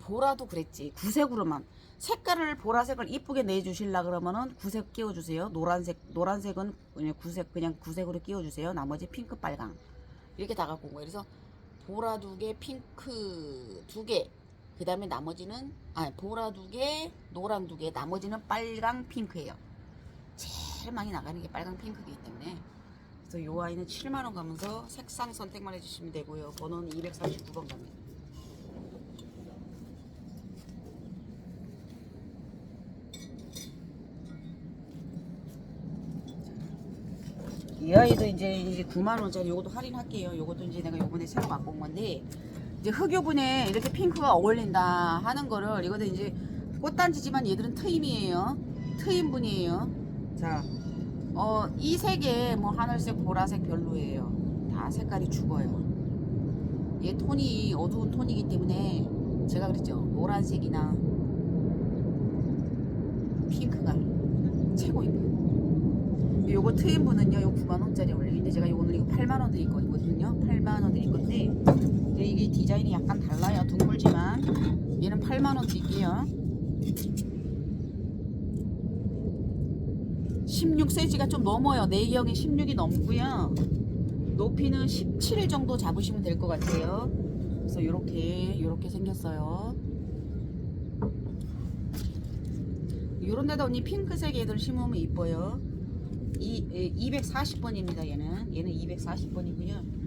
보라도 그랬지. 구색으로만. 색깔을 보라색을 이쁘게 내주실라 그러면은 구색 끼워주세요. 노란색은 그냥 구색으로 끼워주세요. 나머지 핑크, 빨강. 이렇게 다 갖고 온 거예요. 그래서 보라 2개, 핑크 2개. 그 다음에 나머지는, 보라 2개, 노랑 2개. 나머지는 빨강, 핑크예요. 제일 많이 나가는 게 빨강, 핑크이기 때문에. 그래서 요 아이는 7만원 가면서 색상 선택만 해주시면 되고요. 번호는 239번 갑니다. 이 아이도 이제 9만원짜리 요것도 할인할게요. 요것도 이제 내가 요번에 새로 갖고 온 건데, 이제 흑요분에 이렇게 핑크가 어울린다 하는 거를, 이거는 이제 꽃단지지만 얘들은 트임이에요. 트임분이에요. 자, 이 색에 뭐 하늘색, 보라색 별로예요. 다 색깔이 죽어요. 얘 톤이 어두운 톤이기 때문에 제가 그랬죠. 노란색이나 핑크가 최고입니다. 요거 트임분은요, 요 9만원짜리 올리는데 제가 오늘 이거 8만원 드릴 거거든요. 8만원 드릴 건데 이게 디자인이 약간 달라요. 둥글지만 얘는 8만원 드릴게요. 16cm가 좀 넘어요. 내경이 16이 넘고요. 높이는 17 정도 잡으시면 될 것 같아요. 그래서 요렇게 생겼어요. 요런 데다 언니 핑크색 애들 심으면 이뻐요. 240번입니다. 얘는 240번이고요.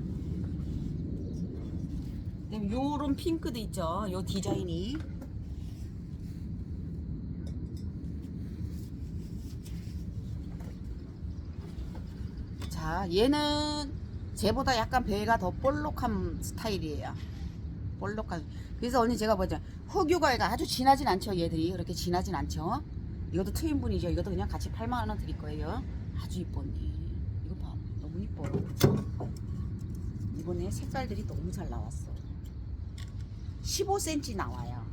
요런 핑크도 있죠. 요 디자인이. 자, 얘는 쟤보다 약간 배가 더 볼록한 스타일이에요. 볼록한. 그래서 언니 제가 보자. 흑유가가 아주 진하진 않죠. 얘들이 그렇게 진하진 않죠. 이것도 트윈분이죠. 이것도 그냥 같이 8만원 드릴 거예요. 아주 이뻐 언니. 이거 봐. 너무 이뻐. 이번에 색깔들이 너무 잘 나왔어. 15cm 나와요.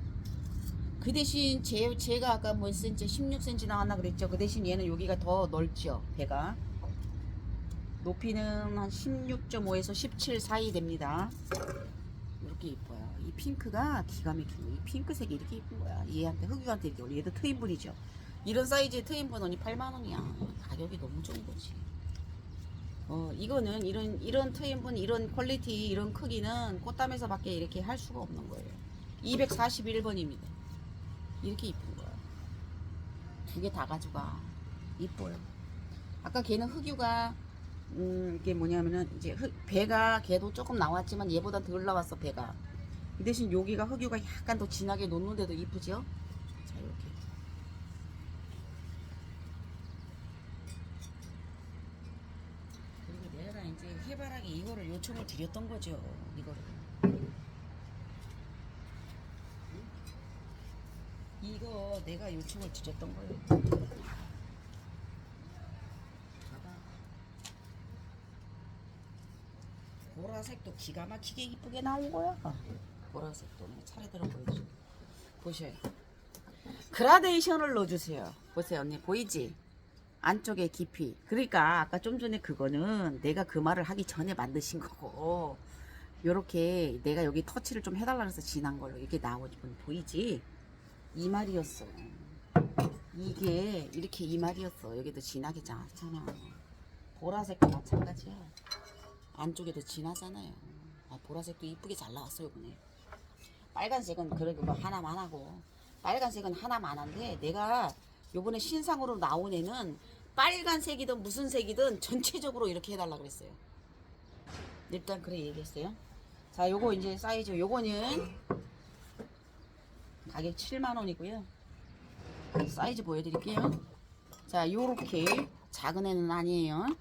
그 대신 제가 아까 몇 cm, 16cm 나왔나 그랬죠. 그 대신 얘는 여기가 더 넓죠. 배가. 높이는 한 16.5에서 17 사이 됩니다. 이렇게 이뻐요. 이 핑크가 기가 막히고, 이 핑크색이 이렇게 이쁜 거야. 얘한테, 흑유한테 이렇게 올려. 얘도 트윈분이죠. 이런 사이즈의 트윈분 언니 8만원이야. 가격이 너무 좋은 거지. 이거는 이런 트윈분, 이런 퀄리티, 이런 크기는 꽃담에서 밖에 이렇게 할 수가 없는 거예요. 241번입니다. 이렇게 이쁜 거야. 2개 다 가져가. 이뻐요. 아까 걔는 흑유가 이게 뭐냐면은 이제 배가 걔도 조금 나왔지만 얘보다 덜 나왔어 배가. 이 대신 여기가 흑유가 약간 더 진하게 놓는데도 이쁘죠? 자 이렇게. 그리고 내가 이제 해바라기 이거를 요청을 드렸던 거죠. 이거를. 이거 내가 요청을 드렸던 거예요. 보라색도 기가 막히게 이쁘게 나온 거야. 보라색도 차례대로 보여줘. 보셔요. 그라데이션을 넣어주세요. 보세요 언니 보이지? 안쪽에 깊이. 그러니까 아까 좀 전에 그거는 내가 그 말을 하기 전에 만드신 거고 요렇게 내가 여기 터치를 좀 해달라 해서 진한 걸로 이렇게 나오면 보이지? 이 말이었어. 이게 이렇게 이 말이었어. 여기도 진하게 나왔잖아. 보라색도 마찬가지야. 안쪽에도 진하잖아요. 아, 보라색도 이쁘게 잘 나왔어요 이번에. 빨간색은 그래도 뭐 하나만 하고 빨간색은 하나만 한데 내가 요번에 신상으로 나온 애는 빨간색이든 무슨 색이든 전체적으로 이렇게 해달라 그랬어요. 일단 그래 얘기했어요. 자 요거 이제 사이즈 요거는 가격 7만원이고요 사이즈 보여드릴게요. 자 요렇게 작은 애는 아니에요.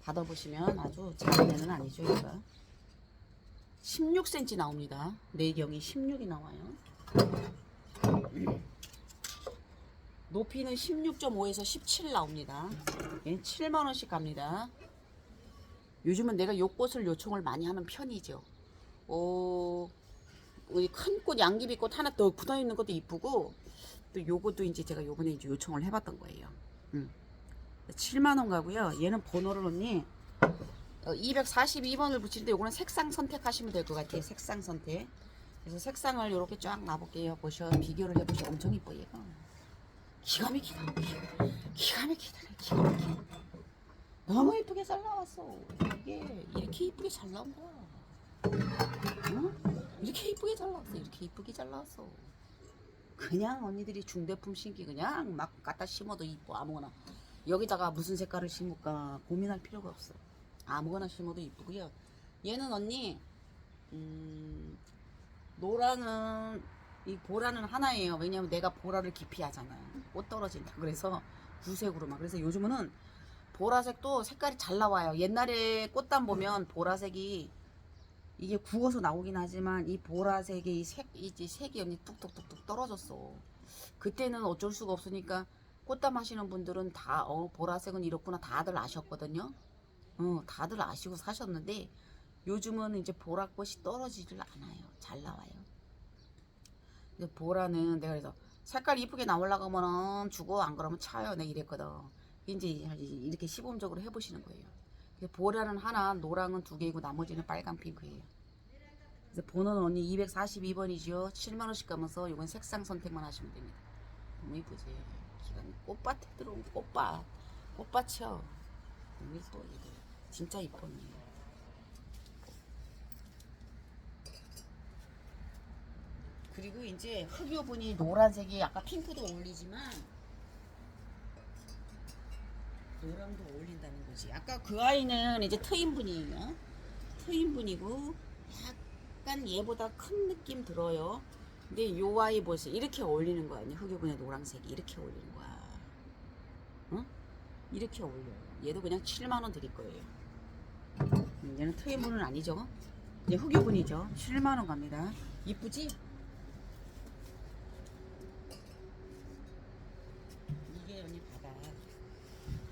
받아보시면 아주 작은 애는 아니죠. 얘가 16cm 나옵니다. 내경이 16이 나와요. 높이는 16.5에서 17 나옵니다. 얘는 7만원씩 갑니다. 요즘은 내가 요 꽃을 요청을 많이 하는 편이죠. 큰 꽃 양귀비꽃 하나 더 붙어있는 것도 이쁘고 또 요것도 이제 제가 요번에 이제 요청을 해봤던 거예요. 7만원 가고요. 얘는 번호를 언니 242번을 붙이는데 요거는 색상 선택하시면 될 것 같아요. 색상 선택. 그래서 색상을 이렇게 쫙 놔볼게요. 보셔 비교를 해보셔. 엄청 이뻐 얘가. 기가 막히다. 기가 막히다. 기가 막히다. 너무 이쁘게 잘 나왔어. 이게 이렇게 이쁘게 잘 나온 거야. 응? 이렇게 이쁘게 잘 나왔어. 이렇게 이쁘게 잘 나왔어. 그냥 언니들이 중대품 신기 그냥 막 갖다 심어도 이뻐. 아무거나. 여기다가 무슨 색깔을 심을까 고민할 필요가 없어. 아무거나 심어도 이쁘고요. 얘는 언니 노랑은 이 보라는 하나예요. 왜냐면 내가 보라를 기피하잖아요. 꽃 떨어진다. 그래서 구색으로만. 그래서 요즘은 보라색도 색깔이 잘 나와요. 옛날에 꽃담 보면 보라색이 이게 구워서 나오긴 하지만 이 보라색의 색이 언니 뚝뚝뚝뚝 떨어졌어. 그때는 어쩔 수가 없으니까 꽃담 하시는 분들은 다 보라색은 이렇구나 다들 아셨거든요. 다들 아시고 사셨는데 요즘은 이제 보라꽃이 떨어지질 않아요. 잘 나와요. 근데 보라는 내가 그래서 색깔 이쁘게 나오려고 하면은 주고 안 그러면 차요. 내가 이랬거든. 이제 이렇게 시범적으로 해보시는 거예요. 보라는 하나, 노랑은 2개이고 나머지는 빨간 핑크예요. 그래서 번호는 언니 242번이죠. 7만원씩 가면서 이건 색상 선택만 하시면 됩니다. 너무 이쁘지? 꽃밭에 들어온 꽃밭이요. 너무 이뻐 이거. 진짜 이뻐. 그리고 이제 흑요분이 노란색이 아까 핑크도 어울리지만 노랑도 어울린다는 거지. 아까 그 아이는 이제 트윈분이에요. 트윈분이고 약간 얘보다 큰 느낌 들어요. 근데 요 아이 보세요. 이렇게 어울리는 거 아니야? 흑요분의 노란색이 이렇게 어울리는 거야. 응? 이렇게 어울려요. 얘도 그냥 7만원 드릴 거예요. 얘는 트윈분은 아니죠. 그냥 흑요분이죠. 7만원 갑니다. 이쁘지? 이게 언니 봐봐.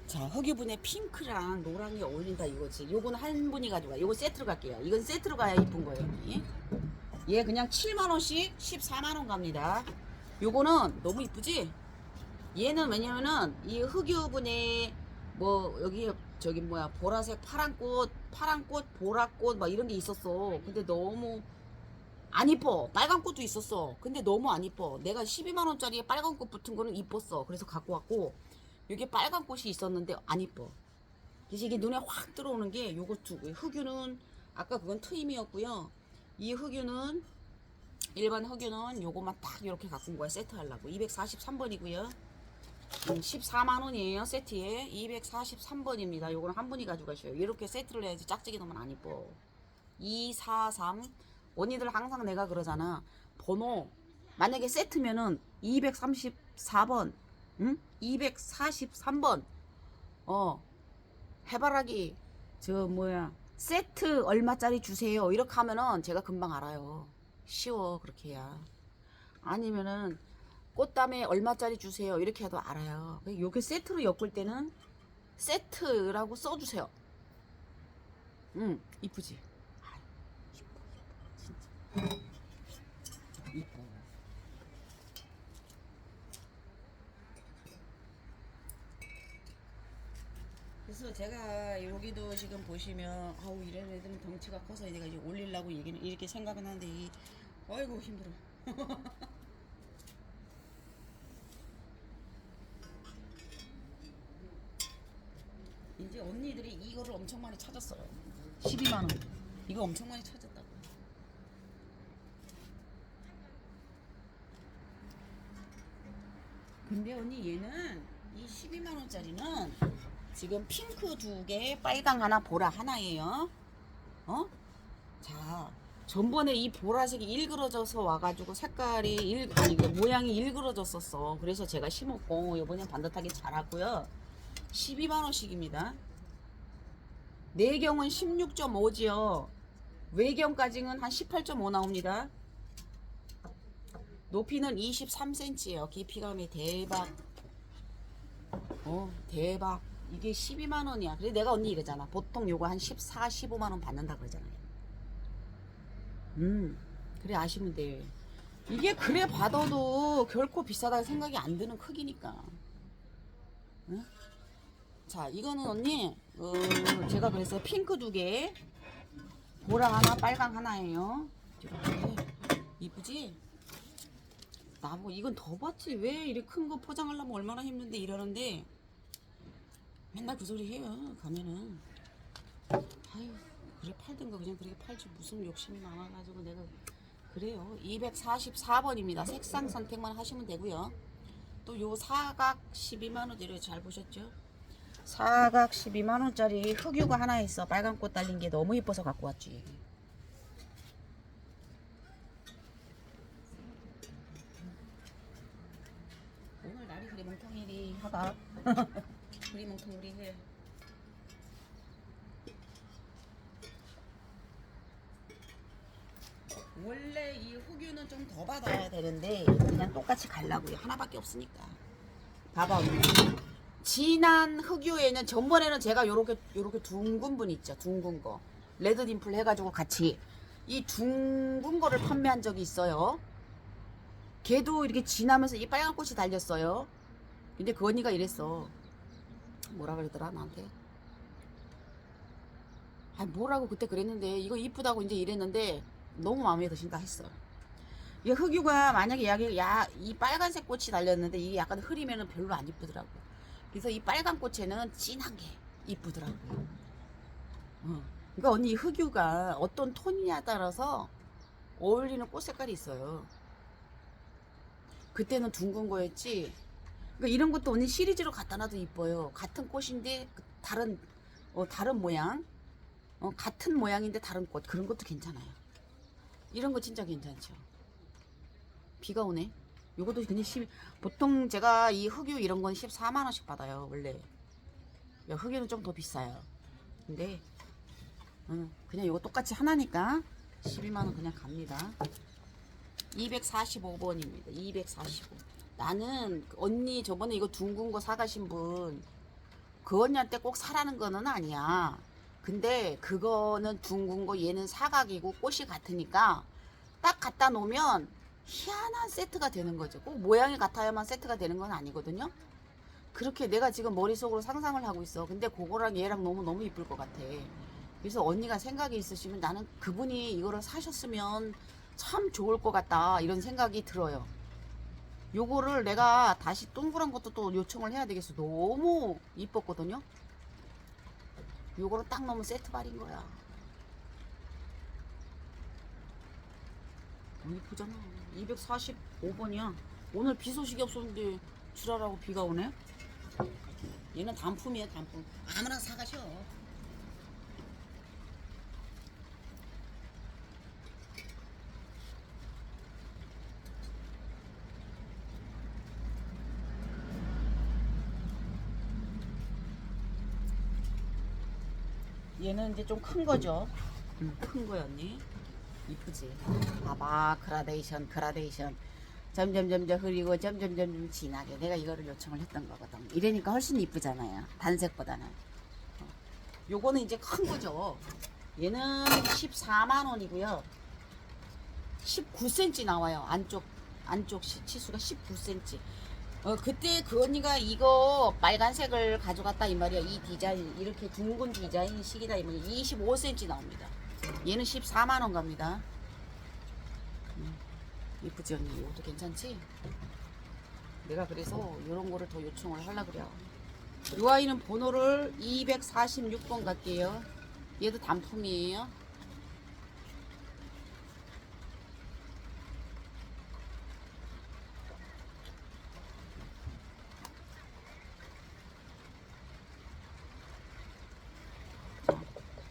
자, 흑유분의 핑크랑 노랑이 어울린다 이거지. 요거는 한 분이 가져가. 요거 세트로 갈게요. 이건 세트로 가야 이쁜 거예요, 언니. 얘 그냥 7만원씩 14만원 갑니다. 요거는 너무 이쁘지? 얘는 왜냐면은 이 흑유분의 뭐 여기 저기 뭐야 보라색 파란꽃 보라꽃 막 이런 게 있었어. 근데 너무 안 이뻐. 빨간 꽃도 있었어. 근데 너무 안 이뻐. 내가 12만원짜리에 빨간 꽃 붙은 거는 이뻤어. 그래서 갖고 왔고 여기 빨간 꽃이 있었는데 안 이뻐. 그래서 이게 눈에 확 들어오는 게 요것도 흑유는 아까 그건 트임이었고요. 이 흑유는 일반 흑유는 요것만 딱 이렇게 갖고 온 거야. 세트 하려고 243번이고요 14만 원이에요. 세트에 243번입니다. 요거는 한 분이 가져가셔요. 이렇게 세트를 해야지 짝짝이 넣으면 안 이뻐. 243. 언니들 항상 내가 그러잖아. 번호 만약에 세트면은 234번, 응? 243번. 해바라기 저 뭐야 세트 얼마짜리 주세요. 이렇게 하면은 제가 금방 알아요. 쉬워 그렇게 해야. 아니면은 꽃다매 얼마짜리 주세요. 이렇게 해도 알아요. 요게 세트로 엮을 때는 세트라고 써주세요. 이쁘지? 아, 이뻐, 진짜. 이뻐. 그래서 제가 여기도 지금 보시면 아우 이런 애들은 덩치가 커서 내가 이제 올리려고 얘기는 이렇게 생각은 하는데 아이고 힘들어. 이제 언니들이 이거를 엄청 많이 찾았어요. 12만원. 이거 엄청 많이 찾았다고. 근데 언니 얘는 이 12만원짜리는 지금 핑크 2개, 빨강 하나, 보라 하나예요. 자, 전번에 이 보라색이 일그러져서 와가지고 색깔이 아니 모양이 일그러졌었어. 그래서 제가 심었고 이번엔 반듯하게 자랐고요. 12만원씩입니다. 내경은 16.5지요. 외경까지는 한 18.5 나옵니다. 높이는 23cm예요. 깊이감이 대박. 대박. 이게 12만원이야. 그래 내가 언니 이러잖아. 보통 요거 한 14, 15만원 받는다 그러잖아요. 그래 아시면 돼. 이게 그래 받아도 결코 비싸다고 생각이 안 드는 크기니까. 응? 자 이거는 언니 제가 그랬어요. 핑크 2개, 보라 하나, 빨강 하나예요. 이렇게 이쁘지? 나보고 이건 더 받지 왜 이렇게 큰 거 포장하려면 얼마나 힘든데 이러는데 맨날 그 소리 해요. 가면은 아유 그래 팔든가 그냥 그렇게 팔지 무슨 욕심이 많아가지고 내가 그래요. 244번입니다. 색상 선택만 하시면 되고요. 또 요 사각 12만원짜리 잘 보셨죠? 사각 12만원짜리 흑유가 하나 있어. 빨간 꽃 달린 게 너무 이뻐서 갖고 왔지. 오늘 날이 그리 뭉텅이리 하다. 그리 뭉텅이리 해. 원래 이 흑유는 좀 더 받아야 되는데 그냥 똑같이 가려고요. 하나밖에 없으니까. 봐봐 언니. 진한 흑유에는 전번에는 제가 요렇게 둥근 분 있죠. 둥근 거. 레드 딤플 해가지고 같이 이 둥근 거를 판매한 적이 있어요. 걔도 이렇게 진하면서 이 빨간 꽃이 달렸어요. 근데 그 언니가 이랬어. 뭐라 그러더라 나한테. 아 뭐라고 그때 그랬는데 이거 이쁘다고 이제 이랬는데 너무 마음에 드신다 했어. 이 흑유가 만약에 이 빨간색 꽃이 달렸는데 이게 약간 흐리면은 별로 안 이쁘더라고. 그래서 이 빨간 꽃에는 진한 게 이쁘더라고요. 그러니까 언니 이 흑유가 어떤 톤이냐에 따라서 어울리는 꽃 색깔이 있어요. 그때는 둥근 거였지. 그러니까 이런 것도 언니 시리즈로 갖다 놔도 이뻐요. 같은 꽃인데 다른 모양, 같은 모양인데 다른 꽃 그런 것도 괜찮아요. 이런 거 진짜 괜찮죠. 비가 오네. 요것도 그냥 보통 제가 이 흑유 이런 건 14만원씩 받아요 원래. 흑유는 좀 더 비싸요. 근데 그냥 요거 똑같이 하나니까 12만원 그냥 갑니다. 245번입니다 245. 나는 언니 저번에 이거 둥근 거 사가신 분 그 언니한테 꼭 사라는 거는 아니야. 근데 그거는 둥근 거 얘는 사각이고 꽃이 같으니까 딱 갖다 놓으면 희한한 세트가 되는 거죠. 꼭 모양이 같아야만 세트가 되는 건 아니거든요. 그렇게 내가 지금 머릿속으로 상상을 하고 있어. 근데 그거랑 얘랑 너무 이쁠 것 같아. 그래서 언니가 생각이 있으시면 나는 그분이 이거를 사셨으면 참 좋을 것 같다 이런 생각이 들어요. 요거를 내가 다시 동그란 것도 또 요청을 해야 되겠어. 너무 이뻤거든요. 요거를 딱 넣으면 세트 발인 거야. 이쁘잖아. 245번이야. 오늘 비 소식이 없었는데 주라라고 비가 오네. 얘는 단품이야, 단품. 아무나 사가셔. 얘는 이제 좀 큰 거죠. 큰 거였니? 이쁘지? 봐봐, 그라데이션, 그라데이션. 점점점점 흐리고 점점점 진하게. 내가 이거를 요청을 했던 거거든. 이러니까 훨씬 이쁘잖아요. 단색보다는. 요거는 이제 큰 거죠. 얘는 14만 원이고요. 19cm 나와요. 안쪽 치수가 19cm. 그때 그 언니가 이거 빨간색을 가져갔다 이 말이야. 이 디자인, 이렇게 둥근 디자인 식이다 이 말이야. 25cm 나옵니다. 얘는 14만 원 갑니다. 이쁘지 언니? 이것도 괜찮지? 내가 그래서 이런 거를 더 요청을 하려고 그래요. 이 아이는 번호를 246번 갈게요. 얘도 단품이에요.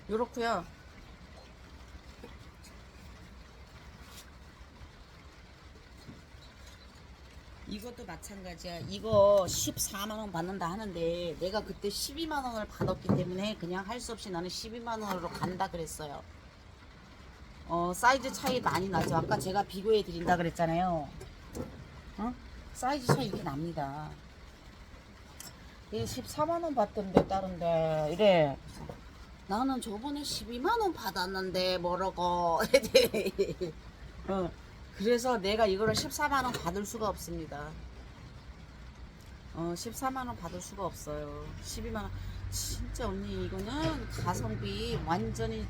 요렇고요. 이것도 마찬가지야. 이거 14만원 받는다 하는데 내가 그때 12만원을 받았기 때문에 그냥 할 수 없이 나는 12만원으로 간다 그랬어요. 사이즈 차이 많이 나죠. 아까 제가 비교해 드린다 그랬잖아요. 사이즈 차이 이렇게 납니다. 이게 14만원 받던데 다른데 이래. 나는 저번에 12만원 받았는데 뭐라고. 그래서 내가 이거를 14만원 받을 수가 없습니다. 14만원 받을 수가 없어요. 12만원. 진짜 언니 이거는 가성비 완전히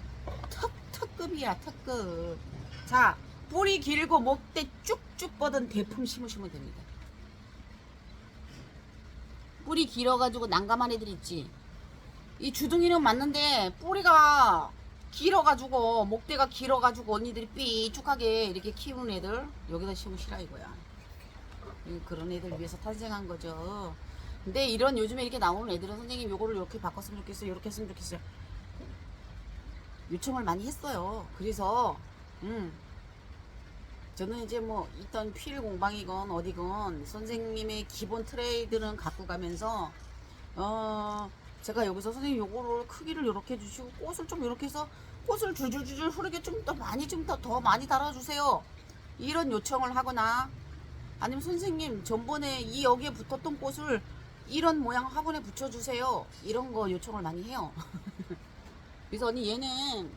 특급이야, 특급. 자, 뿌리 길고 목대 쭉쭉 뻗은 대품 심으시면 됩니다. 뿌리 길어가지고 난감한 애들 있지. 이 주둥이는 맞는데 뿌리가 길어가지고 목대가 길어가지고 언니들이 삐쭉하게 이렇게 키우는 애들 여기다 심으시라 이거야. 그런 애들 위해서 탄생한 거죠. 근데 이런 요즘에 이렇게 나오는 애들은 선생님 요거를 이렇게 바꿨으면 좋겠어요, 이렇게 했으면 좋겠어요, 요청을 많이 했어요. 그래서 저는 이제 뭐 일단 필 공방이건 어디건 선생님의 기본 트레이드는 갖고 가면서 제가 여기서 선생님 요거를 크기를 이렇게 해주시고 꽃을 좀 이렇게 해서 꽃을 줄줄줄줄 흐르게 좀 더 많이 더 많이 달아주세요, 이런 요청을 하거나 아니면 선생님 전번에 이 여기에 붙었던 꽃을 이런 모양 화분에 붙여주세요, 이런 거 요청을 많이 해요. 그래서 언니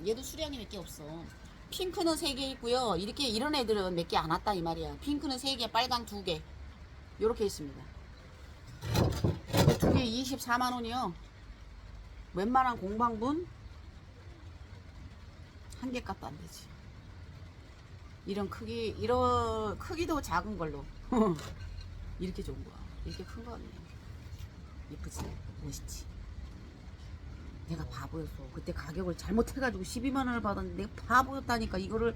얘도 수량이 몇 개 없어. 핑크는 3개 있고요. 이렇게 이런 애들은 몇 개 안 왔다 이 말이야. 핑크는 3개, 빨강 2개 요렇게 있습니다. 2개 24만원이요 웬만한 공방분 한 개 값도 안 되지. 이런 크기도 작은 걸로 이렇게 좋은 거야. 이렇게 큰 거 아니야. 예쁘지? 멋있지? 내가 바보였어. 그때 가격을 잘못해가지고 12만원을 받았는데 내가 바보였다니까. 이거를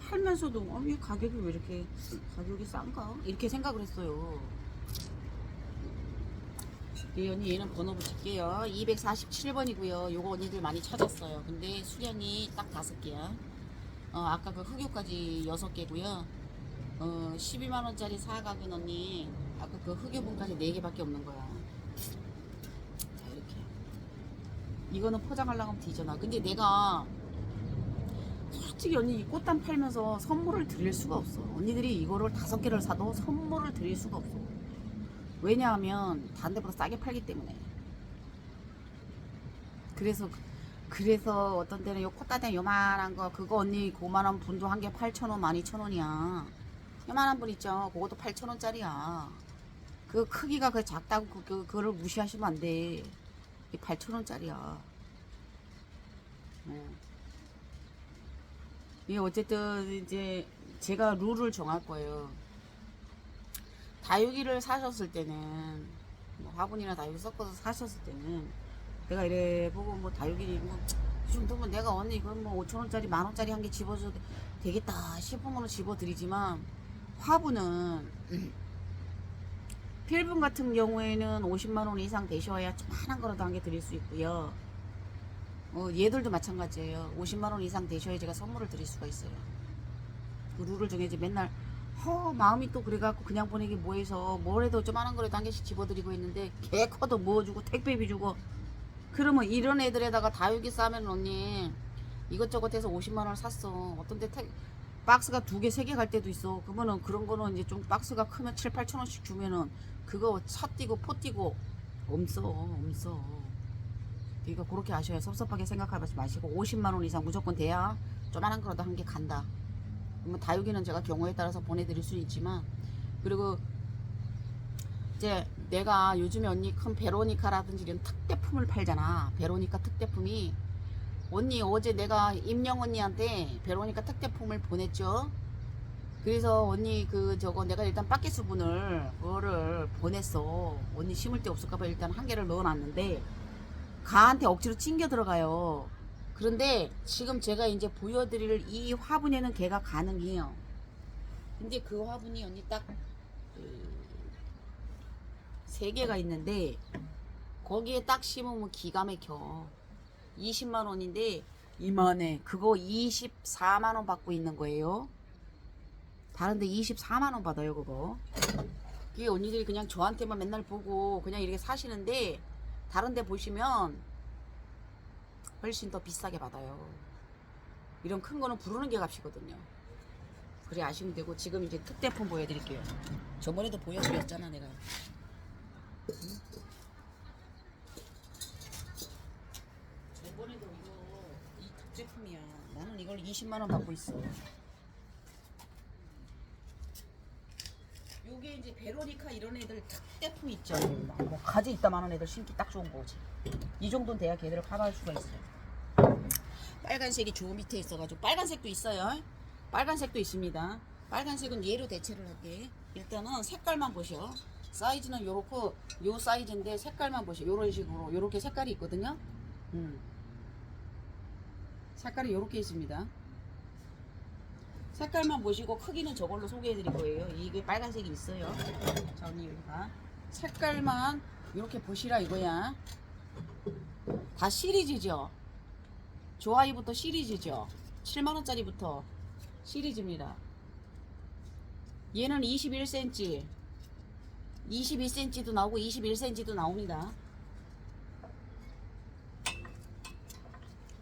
팔면서도 이 가격이 왜 이렇게 가격이 싼가? 이렇게 생각을 했어요. 이 언니 얘는 번호 붙일게요. 247번이고요. 요거 언니들 많이 찾았어요. 근데 수량이 딱 5개야. 아까 그 흑요까지 6개고요. 12만원짜리 사각은 언니 아까 그 흑요분까지 4개밖에 없는 거야. 자, 이렇게 이거는 포장하려고 하면 뒤져나. 근데 내가 솔직히 언니 이 꽃단 팔면서 선물을 드릴 수가 없어. 언니들이 이거를 5개를 사도 선물을 드릴 수가 없어. 왜냐하면 다른 데보다 싸게 팔기 때문에. 그래서 어떤 데는 요 콧다대 요만한 거 그거 언니 5만원 분도 한 개 8,000원 12,000원이야 요만한 분 있죠. 그것도 8,000원짜리야. 그 크기가 그 작다고 그거를 무시하시면 안돼. 8,000원짜리야. 이게 어쨌든 이제 제가 룰을 정할 거예요. 다육이를 사셨을 때는 뭐 화분이나 다육이 섞어서 사셨을 때는 내가 이래 보고 뭐 다육이 뭐 이 정도면 내가 언니 그건 뭐 5,000원짜리 10,000원짜리 한 개 집어줘도 되겠다 싶으면 집어드리지만 화분은 필분 같은 경우에는 50만원 이상 되셔야 조그만한 거라도 한 개 드릴 수 있고요. 얘들도 마찬가지예요. 50만원 이상 되셔야 제가 선물을 드릴 수가 있어요. 그 룰을 정해지 맨날 마음이 또 그래갖고 그냥 보내기 뭐해서 뭐래도 조그만한 거라도 한 개씩 집어드리고 있는데 개 커도 뭐 주고 택배비 주고 그러면 이런 애들에다가 다육이 싸면 언니 이것저것 해서 50만원을 샀어. 어떤 데 박스가 2개, 3개 갈 때도 있어. 그러면은 그런 거는 이제 좀 박스가 크면 7, 8천원씩 주면은 그거 차 띄고 포 띄고 없어. 그러니까 그렇게 아셔야 섭섭하게 생각하지 마시고 50만원 이상 무조건 돼야 조그만한 거라도 한 개 간다. 그러면 다육이는 제가 경우에 따라서 보내드릴 수 있지만 그리고 이제 내가 요즘에 언니 큰 베로니카라든지 이런 특대품을 팔잖아. 베로니카 특대품이 언니 어제 내가 임영 언니한테 베로니카 특대품을 보냈죠. 그래서 언니 저거 내가 일단 빠끼 수분을 그거를 보냈어. 언니 심을 데 없을까봐 일단 한 개를 넣어놨는데 가한테 억지로 찡겨 들어가요. 그런데 지금 제가 이제 보여드릴 이 화분에는 걔가 가능해요. 근데 그 화분이 언니 딱 3개가 있는데 거기에 딱 심으면 기가 막혀. 20만원인데 이만해. 그거 24만원 받고 있는 거예요. 다른데 24만원 받아요 그거. 그게 언니들이 그냥 저한테만 맨날 보고 그냥 이렇게 사시는데 다른데 보시면 훨씬 더 비싸게 받아요. 이런 큰 거는 부르는 게 값이거든요. 그래 아시면 되고 지금 이제 특대품 보여드릴게요. 저번에도 보여드렸잖아 내가. 응? 저번에도 이 특제품이야. 나는 이걸 20만원 받고 있어. 요게 이제 베로니카 이런 애들 특대품 있죠. 뭐 가지 있다만한 애들 심기 딱 좋은 거지. 이 정도는 돼야 걔들을 커버할 수가 있어요. 빨간색이 저 밑에 있어가지고 빨간색도 있어요. 빨간색도 있습니다. 빨간색은 얘로 대체를 할게. 일단은 색깔만 보셔. 사이즈는 요렇고 요 사이즈인데 색깔만 보셔. 요런 식으로 요렇게 색깔이 있거든요. 색깔이 요렇게 있습니다. 색깔만 보시고 크기는 저걸로 소개해 드릴 거예요. 이게 빨간색이 있어요. 자 언니 여기가 색깔만 이렇게 보시라 이거야. 다 시리즈죠. 좋아요부터 시리즈죠. 7만원짜리부터 시리즈입니다. 얘는 21cm 22cm도 나오고 21cm도 나옵니다.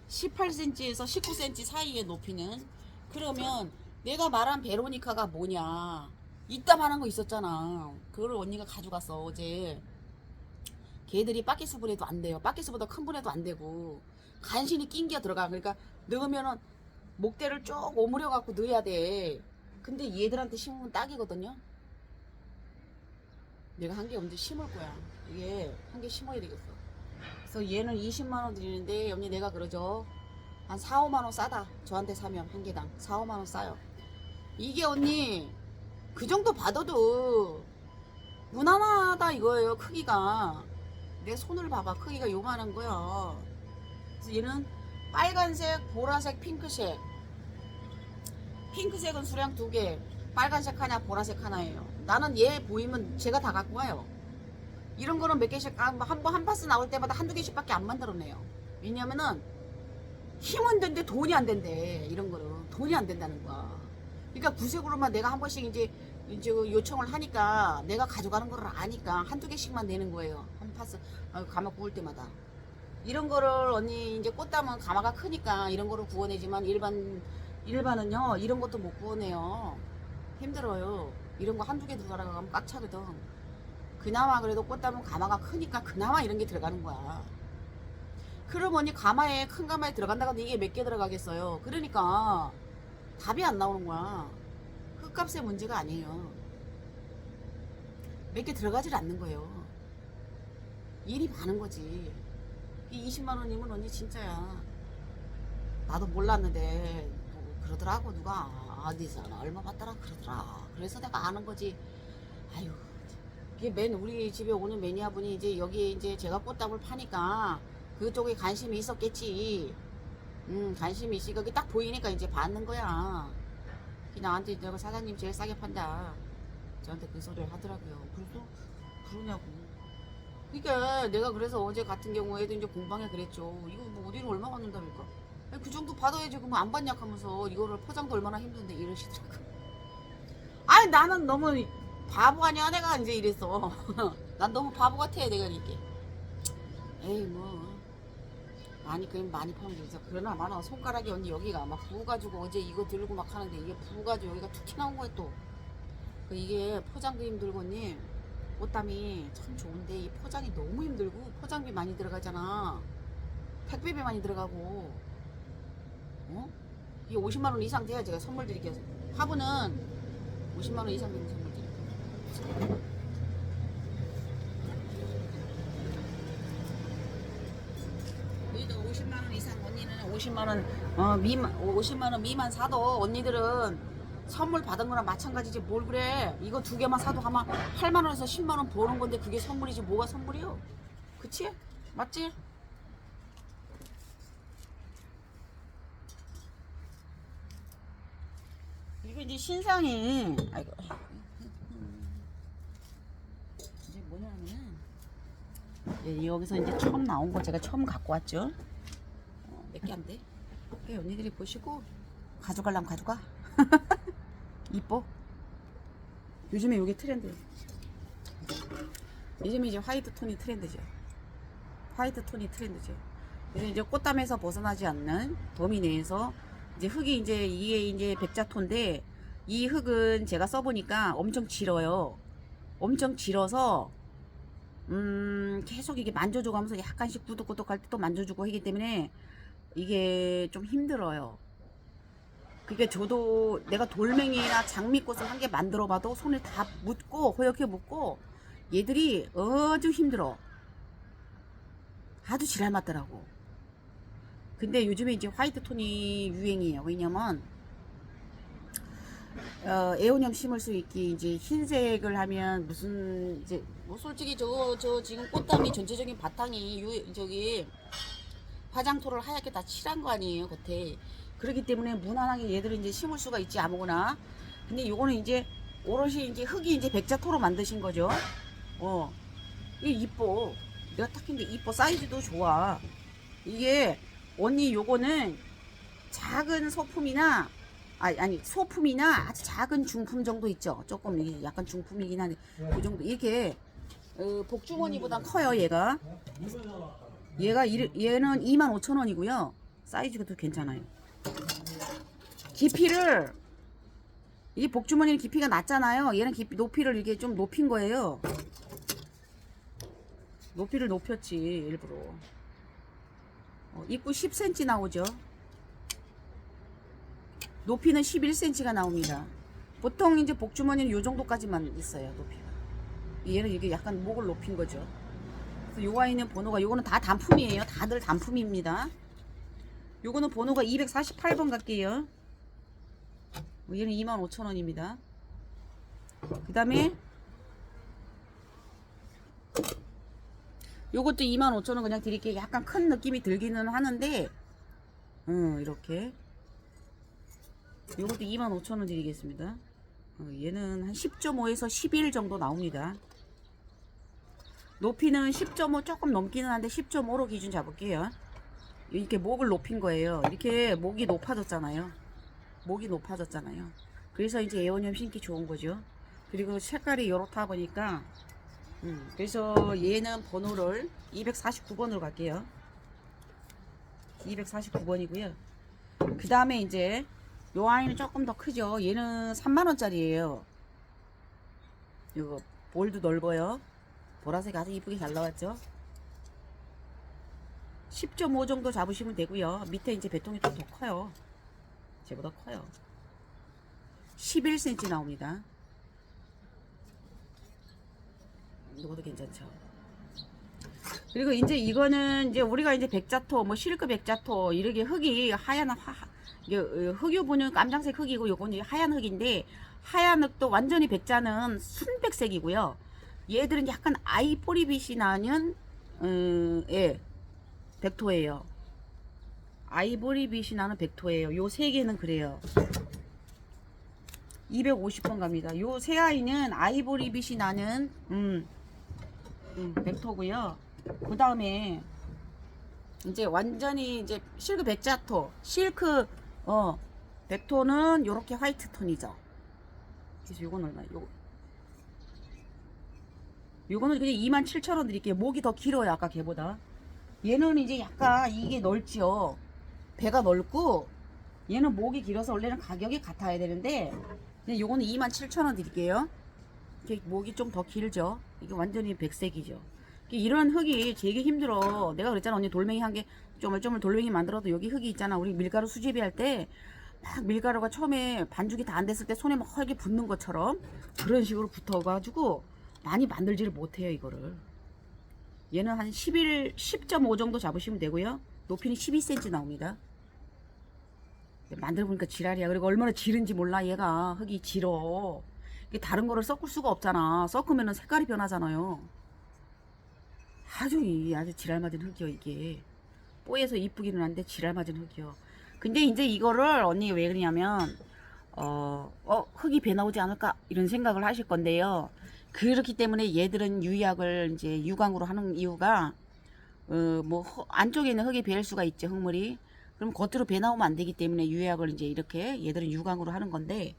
18cm에서 19cm 사이의 높이는. 그러면 내가 말한 베로니카가 뭐냐, 이따만한 거 있었잖아. 그거를 언니가 가져갔어 어제. 걔들이 빠끼수분에도 안 돼요. 빠끼수보다 큰 분에도 안 되고 간신히 낑겨 들어가. 그러니까 넣으면은 목대를 쭉 오므려 갖고 넣어야 돼. 근데 얘들한테 심으면 딱이거든요. 내가 한 개 언제 심을 거야. 이게 한 개 심어야 되겠어. 그래서 얘는 20만원 드리는데 언니 내가 그러죠. 한 4, 5만원 싸다. 저한테 사면 한 개당 4, 5만원 싸요. 이게 언니 그 정도 받아도 무난하다 이거예요. 크기가 내 손을 봐봐. 크기가 요만한 거야. 그래서 얘는 빨간색, 보라색, 핑크색. 핑크색은 수량 2개, 빨간색 하나, 보라색 하나예요. 나는 얘 보이면 제가 다 갖고 와요. 이런 거는 몇 개씩 한 파스 나올 때마다 한두 개씩밖에 안 만들어내요. 왜냐면은 힘은 된대 돈이 안 된대. 이런 거는 돈이 안 된다는 거야. 그러니까 구색으로만 내가 한 번씩 이제 요청을 하니까 내가 가져가는 거를 아니까 한두 개씩만 내는 거예요. 한 파스 가마 구울 때마다. 이런 거를 언니 이제 꽃담은 가마가 크니까 이런 거를 구워내지만 일반은요 이런 것도 못 구워내요. 힘들어요. 이런 거 한두 개 들어가라고 하면 꽉 차거든. 그나마 그래도 꽃담은 가마가 크니까 그나마 이런 게 들어가는 거야. 그럼 언니 가마에 큰 가마에 들어간다고 하면 이게 몇 개 들어가겠어요. 그러니까 답이 안 나오는 거야. 흙값의 문제가 아니에요. 몇 개 들어가질 않는 거예요. 일이 많은 거지. 이 20만원이면 언니 진짜야. 나도 몰랐는데 그러더라고. 누가 어디서 얼마 받더라 그러더라. 그래서 내가 아는 거지. 아유, 이게 우리 집에 오는 매니아분이 이제 여기 이제 제가 꽃담을 파니까 그쪽에 관심이 있었겠지. 관심이 있으니까 그게 딱 보이니까 이제 받는 거야. 나한테 내가 사장님 제일 싸게 판다. 저한테 그 소리를 하더라고요. 그래서 그러냐고. 그러니까 내가 그래서 어제 같은 경우에도 이제 공방에 그랬죠. 이거 뭐 어디를 얼마 받는다니까. 아니, 그 정도 받아야지. 그러면 안 받냐 하면서 이거를 포장도 얼마나 힘든데 이러시더라고. 아니 나는 너무 바보 아니야 내가 이제 이랬어. 난 너무 바보 같아 내가 이렇게. 에이 뭐 많이 그냥 많이 파면 되죠. 그러나 마나 손가락이 언니 여기가 막 부어가지고 어제 이거 들고 막 하는데 이게 부어가지고 여기가 툭 튀나온 거야 또. 이게 포장도 힘들고 언니 꽃담이 참 좋은데 이 포장이 너무 힘들고 포장비 많이 들어가잖아. 택배비 많이 들어가고. 어? 이게 50만원 이상 돼야 제가 선물 드릴게요. 화분은 50만원 이상 되는 선물 드릴게요. 너희도 50만원 이상 언니는 50만원 미만 50만원 미만 사도 언니들은 선물 받은 거랑 마찬가지지 뭘 그래. 이거 두 개만 사도 아마 8만원에서 10만원 버는 건데 그게 선물이지 뭐가 선물이요. 그치? 맞지? 이거 이제 신상이 아이고 이제 뭐냐면 여기서 이제 처음 나온 거 제가 처음 갖고 왔죠. 몇 개 안 돼. 언니들이 보시고 가져가려면 가져가. 이뻐. 요즘에 이게 트렌드예요. 요즘에 이제 화이트 톤이 트렌드죠. 화이트 톤이 트렌드죠. 그래서 이제 꽃담에서 벗어나지 않는 범위 내에서 이제 흙이 이게 이제 백자톤인데 이 흙은 제가 써보니까 엄청 질어요. 엄청 질어서 계속 이게 만져주고 하면서 약간씩 꾸덕꾸덕할 때 또 만져주고 하기 때문에 이게 좀 힘들어요. 그게 저도 내가 돌멩이나 장미꽃을 한 개 만들어 봐도 손을 다 묻고 허옇게 묻고 얘들이 아주 힘들어. 아주 지랄 맞더라고. 근데 요즘에 이제 화이트 톤이 유행이에요. 왜냐면 에오늄 심을 수 있기 이제 흰색을 하면 무슨 이제 뭐 솔직히 저 지금 꽃담이 전체적인 바탕이 저기 화장토를 하얗게 다 칠한 거 아니에요 겉에. 그렇기 때문에 무난하게 얘들을 이제 심을 수가 있지 아무거나. 근데 요거는 이제 오롯이 이제 흙이 이제 백자토로 만드신 거죠. 이게 이뻐. 내가 딱 했는데 이뻐. 사이즈도 좋아. 이게 언니 요거는 작은 소품이나 아니 소품이나 아주 작은 중품 정도 있죠. 조금 이게 약간 중품이긴 한데 그 정도 이렇게 복주머니보다 커요 얘가. 얘는 25,000원이고요. 사이즈가 더 괜찮아요. 깊이를 이 복주머니는 깊이가 낮잖아요. 얘는 깊이 높이를 이렇게 좀 높인 거예요. 높이를 높였지 일부러. 입구 10cm 나오죠. 높이는 11cm가 나옵니다. 보통 이제 복주머니는 요 정도까지만 있어요. 높이가. 얘는 이게 약간 목을 높인 거죠. 그래서 요 아이는 번호가 요거는 다 단품이에요. 다들 단품입니다. 요거는 번호가 248번 갈게요. 얘는 25,000원입니다. 그 다음에 요것도 25,000원 그냥 드릴게요. 약간 큰 느낌이 들기는 하는데 이렇게 요것도 25,000원 드리겠습니다. 얘는 한 10.5에서 11 정도 나옵니다. 높이는 10.5 조금 넘기는 한데 10.5로 기준 잡을게요. 이렇게 목을 높인 거예요. 이렇게 목이 높아졌잖아요. 목이 높아졌잖아요. 그래서 이제 에오늄 심기 좋은 거죠. 그리고 색깔이 요렇다 보니까 그래서 얘는 번호를 249번으로 갈게요. 249번이고요. 그 다음에 이제 요 아이는 조금 더 크죠. 얘는 3만원짜리예요. 이거 볼도 넓어요. 보라색 아주 이쁘게 잘 나왔죠. 10.5 정도 잡으시면 되고요. 밑에 이제 배통이 좀 더 커요. 쟤보다 커요. 11cm 나옵니다. 이것도 괜찮죠. 그리고 이제 이거는 이제 우리가 이제 백자토, 뭐 실크 백자토 이렇게 흙이 하얀 흙유분은 깜장색 흙이고 요거는 하얀 흙인데 하얀 흙도 완전히 백자는 순백색이고요. 얘들은 약간 아이보리빛이 나는 예, 백토예요. 아이보리빛이 나는 백토예요. 요 세 개는 그래요. 250번 갑니다. 요 세 아이는 아이보리빛이 나는 벡터고요. 그 다음에 이제 완전히 이제 실크 백자토, 실크 벡터는 요렇게 화이트 톤이죠. 그래서 요건 얼마? 요거는 그냥 27,000원 드릴게요. 목이 더 길어요, 아까 걔보다. 얘는 이제 약간 이게 넓지요. 배가 넓고 얘는 목이 길어서 원래는 가격이 같아야 되는데 근데 요거는 27,000원 드릴게요. 이게 목이 좀 더 길죠. 이게 완전히 백색이죠. 이런 흙이 되게 힘들어. 내가 그랬잖아, 언니. 돌멩이 한 개 쪼물쪼물 돌멩이 만들어도 여기 흙이 있잖아. 우리 밀가루 수제비 할 때 막 밀가루가 처음에 반죽이 다 안 됐을 때 손에 막 헐게 붙는 것처럼 그런 식으로 붙어가지고 많이 만들지를 못해요, 이거를. 얘는 한 10.5 정도 잡으시면 되고요. 높이는 12cm 나옵니다. 만들어보니까 지랄이야. 그리고 얼마나 지른지 몰라. 얘가 흙이 질어. 다른 거를 섞을 수가 없잖아. 섞으면 색깔이 변하잖아요. 아주 지랄맞은 흙이요, 이게. 뽀얘서 이쁘기는 한데 지랄맞은 흙이요. 근데 이제 이거를 언니 왜 그러냐면 흙이 배 나오지 않을까 이런 생각을 하실 건데요. 그렇기 때문에 얘들은 유약을 이제 유광으로 하는 이유가 뭐 안쪽에 있는 흙이 배일 수가 있죠, 흙물이. 그럼 겉으로 배 나오면 안 되기 때문에 유약을 이제 이렇게 얘들은 유광으로 하는 건데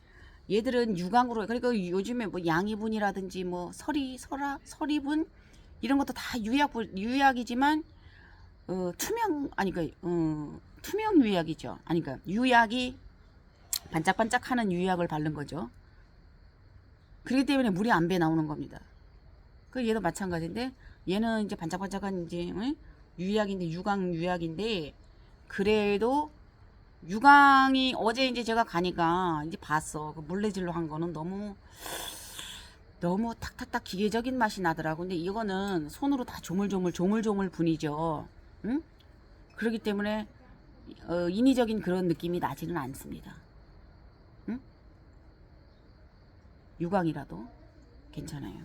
얘들은 유광으로, 그러니까 요즘에 뭐 양이분이라든지 뭐 서리분 이런 것도 다 유약이지만 투명 유약이죠. 아니 그러니까 유약이 반짝반짝하는 유약을 바른 거죠. 그렇기 때문에 물이 안 배 나오는 겁니다. 그 얘도 마찬가지인데 얘는 이제 반짝반짝한 이제 유약인데 유광 유약인데 그래도 유광이 어제 이제 제가 가니까 이제 봤어. 그 물레질로 한 거는 너무 탁탁탁 기계적인 맛이 나더라고. 근데 이거는 손으로 다 조물조물 분이죠. 응? 그렇기 때문에 인위적인 그런 느낌이 나지는 않습니다. 응? 유광이라도 괜찮아요.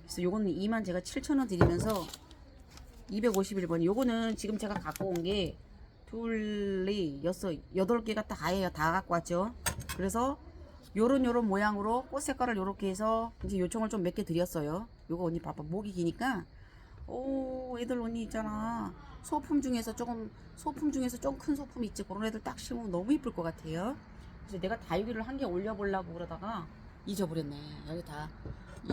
그래서 요거는 2만 제가 7,000원 드리면서 251번. 요거는 지금 제가 갖고 온 게 둘, 넷, 여섯, 8개가 다예요. 다 갖고 왔죠. 그래서 요런 모양으로 꽃 색깔을 요렇게 해서 이제 요청을 좀 몇 개 드렸어요. 요거 언니 봐봐. 목이 기니까 애들 언니 있잖아. 소품 중에서 좀 큰 소품 있지. 그런 애들 딱 심으면 너무 이쁠 것 같아요. 그래서 내가 다육이를 한 개 올려보려고 그러다가 잊어버렸네.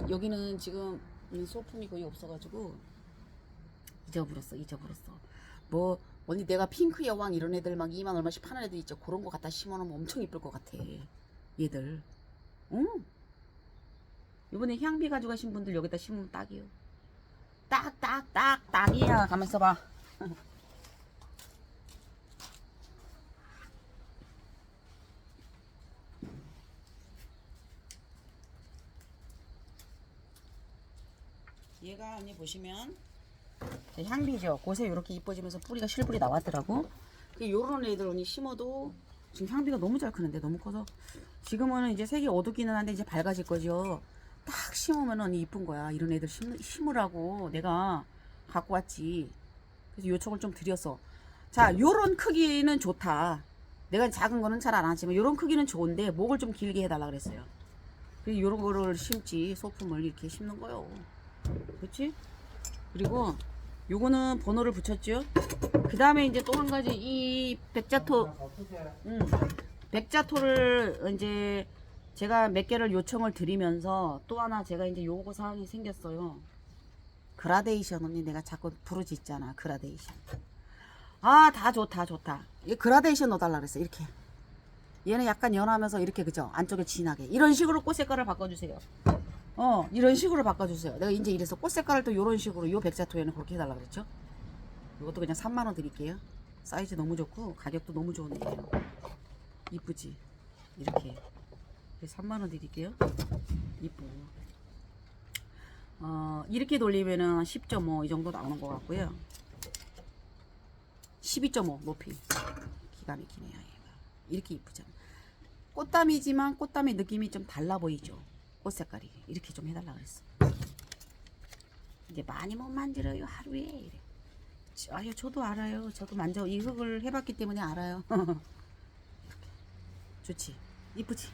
여기는 지금 소품이 거의 없어가지고 잊어버렸어. 뭐 언니 내가 핑크 여왕 이런 애들 막 2만 얼마씩 파는 애들 있죠. 그런 거 갖다 심어놓으면 엄청 이쁠 것 같아. 얘들. 응. 이번에 향비 가져가신 분들 여기다 심으면 딱이요. 딱이야. 가만 있어봐. 얘가 언니 보시면 향비죠. 곳에 이렇게 이뻐지면서 뿌리가 실뿌리 나왔더라고. 요런 애들 언니 심어도 지금 향비가 너무 잘 크는데 너무 커서 지금은 이제 색이 어둡기는 한데 이제 밝아질 거죠. 딱 심으면 언니 이쁜 거야. 이런 애들 심으라고 내가 갖고 왔지. 그래서 요청을 좀 드렸어. 자, 요런 크기는 좋다. 내가 작은 거는 잘 안 하지만 요런 크기는 좋은데 목을 좀 길게 해달라 그랬어요. 그래서 요런 거를 심지. 소품을 이렇게 심는 거요. 그렇지? 그리고 요거는 번호를 붙였죠. 그 다음에 이제 또 한 가지 이 백자토를 이제 제가 몇 개를 요청을 드리면서 또 하나 제가 이제 요거 사항이 생겼어요. 그라데이션 언니 내가 자꾸 부르짖잖아. 그라데이션. 다 좋다. 이 그라데이션 넣어달라 그랬어. 이렇게. 얘는 약간 연하면서 이렇게 그죠? 안쪽에 진하게. 이런 식으로 꽃 색깔을 바꿔주세요. 이런 식으로 바꿔주세요. 내가 이제 이래서 꽃 색깔을 또 이런 식으로 요 백자토에는 그렇게 해달라 그랬죠. 이것도 그냥 3만원 드릴게요. 사이즈 너무 좋고 가격도 너무 좋은 애예요. 이쁘지? 이렇게 3만원 드릴게요. 이쁘. 이렇게 돌리면은 10.5 이 정도 나오는 것 같고요. 12.5 높이 기가 막히네요. 얘가. 이렇게 이쁘잖아. 꽃담이지만 꽃담의 느낌이 좀 달라 보이죠. 꽃 색깔이 이렇게 좀 해달라 그랬어. 이제 많이 못 만들어요 하루에. 이래. 저도 알아요. 저도 이 흙을 해봤기 때문에 알아요. 좋지, 이쁘지.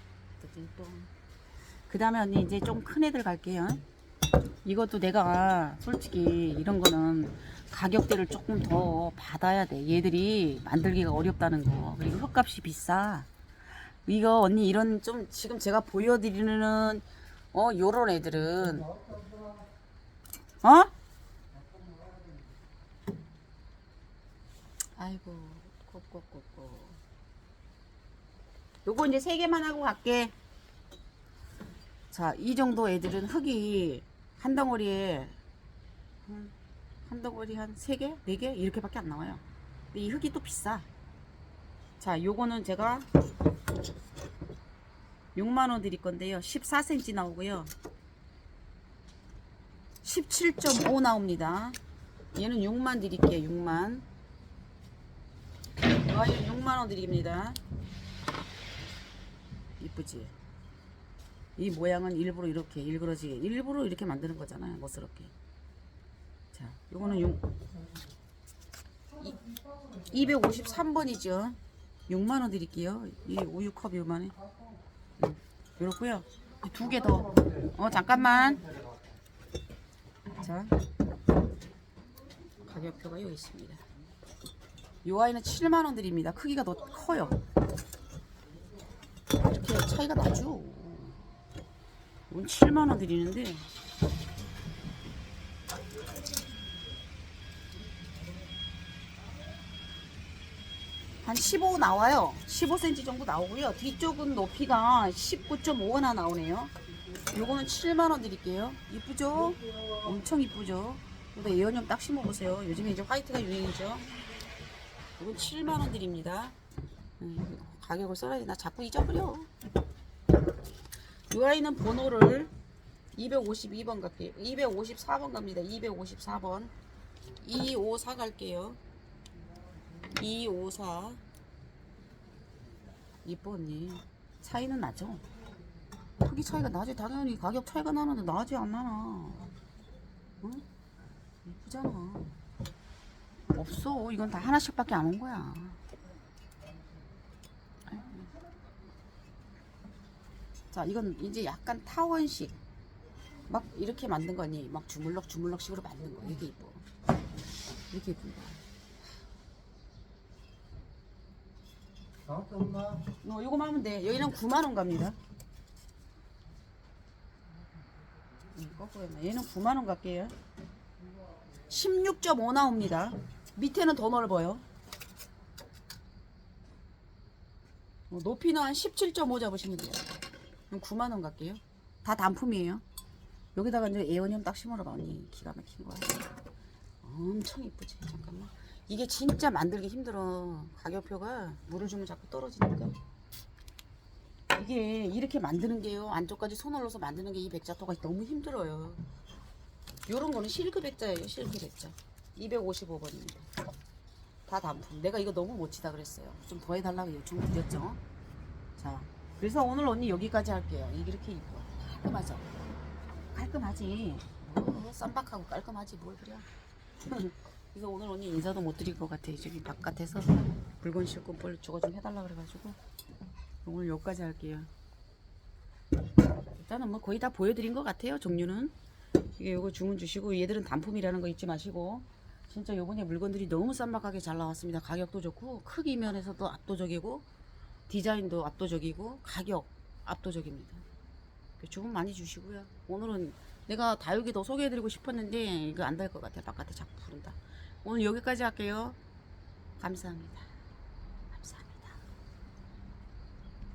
그 다음에 언니 이제 좀 큰 애들 갈게요. 이것도 내가 솔직히 이런 거는 가격대를 조금 더 받아야 돼. 얘들이 만들기가 어렵다는 거. 그리고 흙값이 비싸. 이거 언니 이런 좀 지금 제가 보여드리는 요런 애들은 아이고 꼬꼬꼬꼬. 요거 이제 3개만 하고 갈게. 자, 이 정도 애들은 흙이 한 덩어리에 한 덩어리 한 3개? 4개? 이렇게밖에 안 나와요. 근데 이 흙이 또 비싸. 자, 요거는 제가 6만원 드릴 건데요. 14cm 나오고요. 17.5 나옵니다. 얘는 6만 드릴게요. 6만. 얘는 6만원 드립니다. 이쁘지? 이 모양은 일부러 이렇게 일그러지게 일부러 이렇게 만드는 거잖아요. 멋스럽게. 자, 요거는 253번이죠. 6만원 드릴게요. 이 우유컵 요만해. 요렇고요. 2개 더. 잠깐만. 자, 가격표가 여기 있습니다. 요 아이는 7만원 드립니다. 크기가 더 커요. 이렇게 차이가 나죠. 이건 7만원 드리는데 한 15 나와요. 15cm 정도 나오고요. 뒤쪽은 높이가 19.5나 나오네요. 요거는 7만원 드릴게요. 이쁘죠? 엄청 이쁘죠? 근데 예언용 딱 심어보세요. 요즘에 이제 화이트가 유행이죠. 이건 7만원 드립니다. 가격을 써야지. 나 자꾸 잊어버려. 이 아이는 번호를 252번 갈게요. 254번 갑니다. 254번. 254 갈게요. 254. 이뻐 언니. 차이는 나죠? 크기 차이가 나지. 당연히 가격 차이가 나는데 나지 안 나나. 응? 이쁘잖아. 없어. 이건 다 하나씩밖에 안 온 거야. 자, 이건 이제 약간 타원식 막 이렇게 만든 거니. 막 주물럭식으로 만든 거. 이게 이뻐. 이렇게 이쁜 거. 요거만 하면 돼. 여기는 9만원 갑니다. 얘는 9만원 갈게요. 16.5 나옵니다. 밑에는 더 넓어요. 높이는 한 17.5 잡으시면 돼요. 그럼 9만원 갈게요. 다 단품이에요. 여기다가 이제 에어니엄 딱 심어라. 언니 기가 막힌 거야. 엄청 이쁘지. 잠깐만. 이게 진짜 만들기 힘들어. 가격표가 물을 주면 자꾸 떨어지니까. 이게 이렇게 만드는 게요. 안쪽까지 손을 넣어서 만드는 게 이 백자토가 너무 힘들어요. 요런 거는 실크 백자예요. 실크 백자. 255번입니다. 다 단품. 내가 이거 너무 멋지다 그랬어요. 좀 더 해달라고 요청드렸죠. 자, 그래서 오늘 언니 여기까지 할게요. 이게 이렇게 이뻐. 깔끔하죠? 깔끔하지. 쌈박하고 깔끔하지 뭘 그래. 그래서 오늘 언니 인사도 못 드릴 것 같아. 저기 바깥에서 물건 싣고 빨리 저거 좀 해달라 그래가지고 오늘 여기까지 할게요. 일단은 뭐 거의 다 보여드린 것 같아요. 종류는 이게 요거 주문 주시고 얘들은 단품이라는 거 잊지 마시고 진짜 요번에 물건들이 너무 쌈박하게 잘 나왔습니다. 가격도 좋고 크기 면에서도 압도적이고 디자인도 압도적이고 가격 압도적입니다. 주문 많이 주시고요. 오늘은 내가 다육이 더 소개해드리고 싶었는데 이거 안 될 것 같아요. 바깥에 자꾸 부른다. 오늘 여기까지 할게요. 감사합니다.